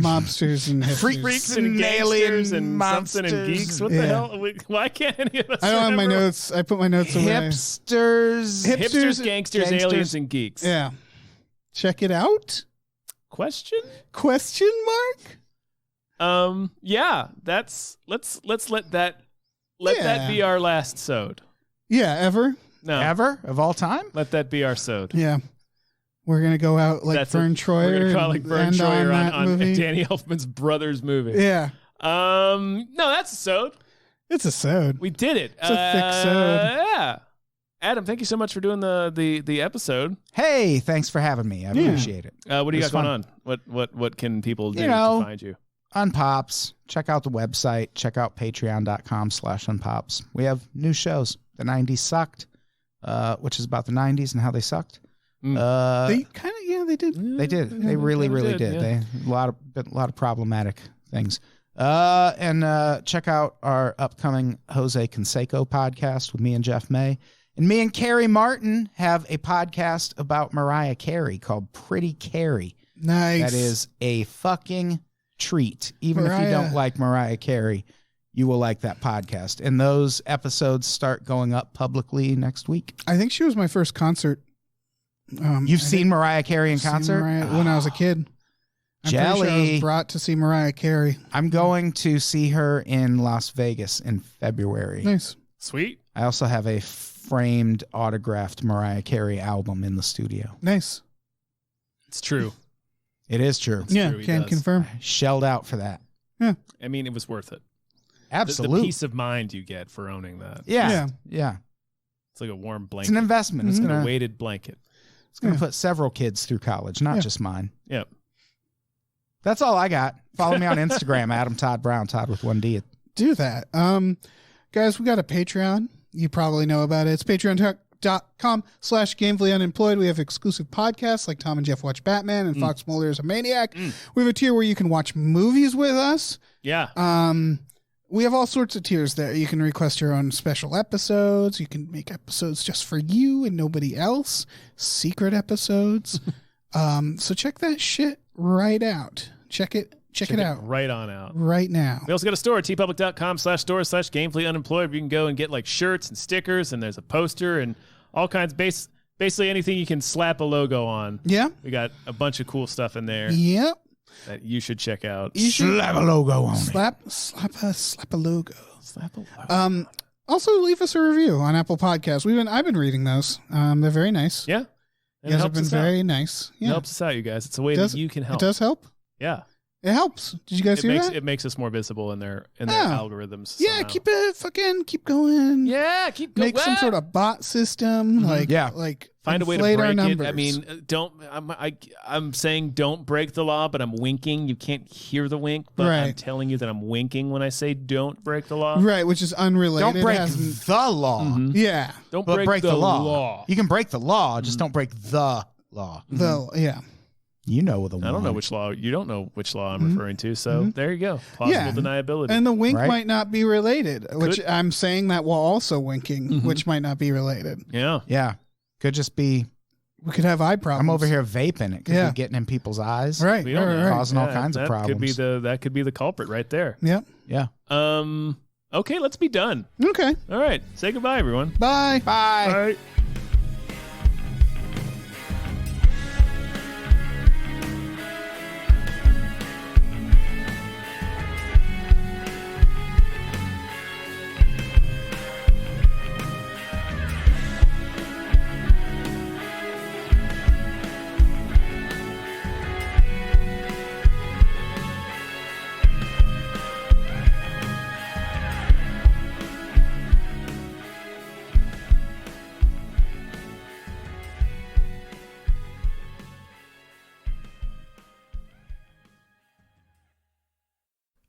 S3: mobsters and hipsters.
S1: Freaks and
S4: and
S1: gangsters
S4: alien
S1: and something and
S4: monsters.
S1: geeks. What
S3: Yeah.
S1: the hell? Why can't any of us?
S3: I don't have my
S1: remember?
S3: notes. I put my notes away.
S4: Hipsters.
S1: Hipsters, gangsters, aliens, and geeks.
S3: Yeah. Check it out?
S1: Question?
S3: Question mark?
S1: Yeah. Let's let that be our last sode.
S3: Yeah, ever?
S1: No.
S4: Ever of all time?
S1: Let that be our sode.
S3: Yeah. We're going to go out like
S1: That's
S3: Vern
S1: it.
S3: Troyer.
S1: We're gonna call it like
S3: and
S1: Vern
S3: end
S1: Troyer
S3: that
S1: on
S3: movie.
S1: Danny Elfman's brother's movie.
S3: Yeah.
S1: No, that's a sode.
S3: It's a sode.
S1: We did it.
S3: It's a thick sode.
S1: Yeah. Adam, thank you so much for doing the episode.
S4: Hey, thanks for having me. I appreciate it.
S1: What do you
S4: It was
S1: got going on? What can people do
S4: know,
S1: to find you?
S4: Unpops. Check out the website. Check out patreon.com/unpops. We have new shows. The 90s Sucked, which is about the 90s and how they sucked.
S3: They kind of, they did.
S4: They did. They really did.
S1: yeah.
S4: They a lot of problematic things. And check out our upcoming Jose Canseco podcast with me and Jeff May. And me and Carrie Martin have a podcast about Mariah Carey called Pretty Carrie.
S3: Nice.
S4: That is a fucking treat. Even if you
S3: Mariah.
S4: don't like Mariah Carey, you will like that podcast. And those episodes start going up publicly next week.
S3: I think she was my first concert.
S4: You've seen Mariah Carey in
S3: Seen
S4: concert?
S3: Mariah when I was a kid. I'm pretty sure I
S4: Jelly.
S3: was brought to see Mariah Carey.
S4: I'm going to see her in Las Vegas in February.
S3: Nice.
S1: Sweet.
S4: I also have a framed autographed Mariah Carey album in the studio.
S3: Nice.
S1: It's true.
S4: It is true.
S3: Yeah,
S1: true, he
S3: can
S1: does.
S3: confirm.
S4: Shelled out for that.
S1: I mean, it was worth it. The
S4: Absolutely.
S1: peace of mind you get for owning that.
S4: Yeah.
S1: It's like a warm
S4: It's
S1: blanket.
S4: an investment.
S1: It's
S4: It's
S1: a
S4: gonna
S1: weighted blanket.
S4: put several kids through college, not just mine.
S1: Yep.
S4: That's all I got. Follow me on Instagram, Adam Todd Brown, Todd with 1D.
S3: Do that. Guys, we got a Patreon. You probably know about it. It's patreon.com/gamefullyunemployed. We have exclusive podcasts like Tom and Jeff Watch Batman and Fox Mulder is a Maniac. We have a tier where you can watch movies with us.
S1: Yeah.
S3: We have all sorts of tiers there. You can request your own special episodes. You can make episodes just for you and nobody else. Secret episodes. So check that shit right out. Check it out
S1: right on out.
S3: right now.
S1: We also got a store, tpublic.com/store/gamefullyunemployed, where you can go and get like shirts and stickers, and there's a poster and all kinds, basically anything you can slap a logo on.
S3: Yeah.
S1: We got a bunch of cool stuff in there
S3: Yep.
S1: that you should check out.
S3: You should
S4: Slap a logo on it.
S3: slap a logo.
S1: Slap a logo.
S3: Also leave us a review on Apple Podcasts. I've been reading those. They're very nice.
S1: Yeah.
S3: You
S1: It
S3: guys have
S1: helps
S3: been
S1: us out.
S3: very nice.
S1: It
S3: Yeah.
S1: helps us out, you guys. It's a way
S3: Does-
S1: that you can help.
S3: It does help.
S1: Yeah.
S3: It helps. Did you guys hear that?
S1: It makes us more visible in their
S3: Yeah.
S1: algorithms.
S3: Yeah,
S1: somehow.
S3: keep going.
S1: Yeah, keep going.
S3: Make some sort of bot system. Like
S4: Yeah.
S3: inflate
S1: Find a way to
S3: our
S1: break it.
S3: numbers.
S1: I mean, I'm saying don't break the law, but I'm winking. You can't hear the wink, but I'm
S3: Right.
S1: telling you that I'm winking when I say don't break the law.
S3: right, which is unrelated.
S4: Don't break
S3: Hasn't-
S4: the law,
S3: Yeah.
S1: Don't
S4: but break the law.
S1: law.
S4: You can break the law, just don't break the law.
S3: Yeah.
S4: You know the one.
S1: I don't know which law. You don't know which law I'm referring to. So there you go. Plausible
S3: Yeah.
S1: deniability.
S3: And the wink
S4: Right.
S3: might not be related, which I'm saying that while also winking, which might not be related.
S1: yeah.
S4: Yeah. Could just be,
S3: We could have eye problems.
S4: I'm over here vaping. It could
S3: Yeah.
S4: be getting in people's eyes.
S3: Right.
S1: We
S3: Right.
S1: don't
S3: Right.
S1: know.
S3: right.
S4: Causing all kinds of
S1: that
S4: problems.
S1: That could be the culprit right there.
S3: Yep.
S4: Yeah.
S1: Okay, let's be done.
S3: Okay.
S1: All right. Say goodbye, everyone.
S3: Bye.
S4: Bye.
S1: All right.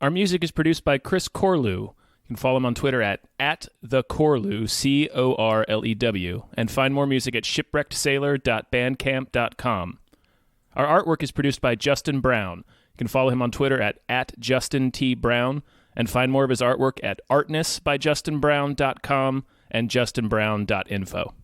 S1: Our music is produced by Chris Corlew. You can follow him on Twitter at @thecorlew, CORLEW, and find more music at shipwreckedsailor.bandcamp.com. Our artwork is produced by Justin Brown. You can follow him on Twitter at @JustinTBrown, and find more of his artwork at artnessbyjustinbrown.com and justinbrown.info.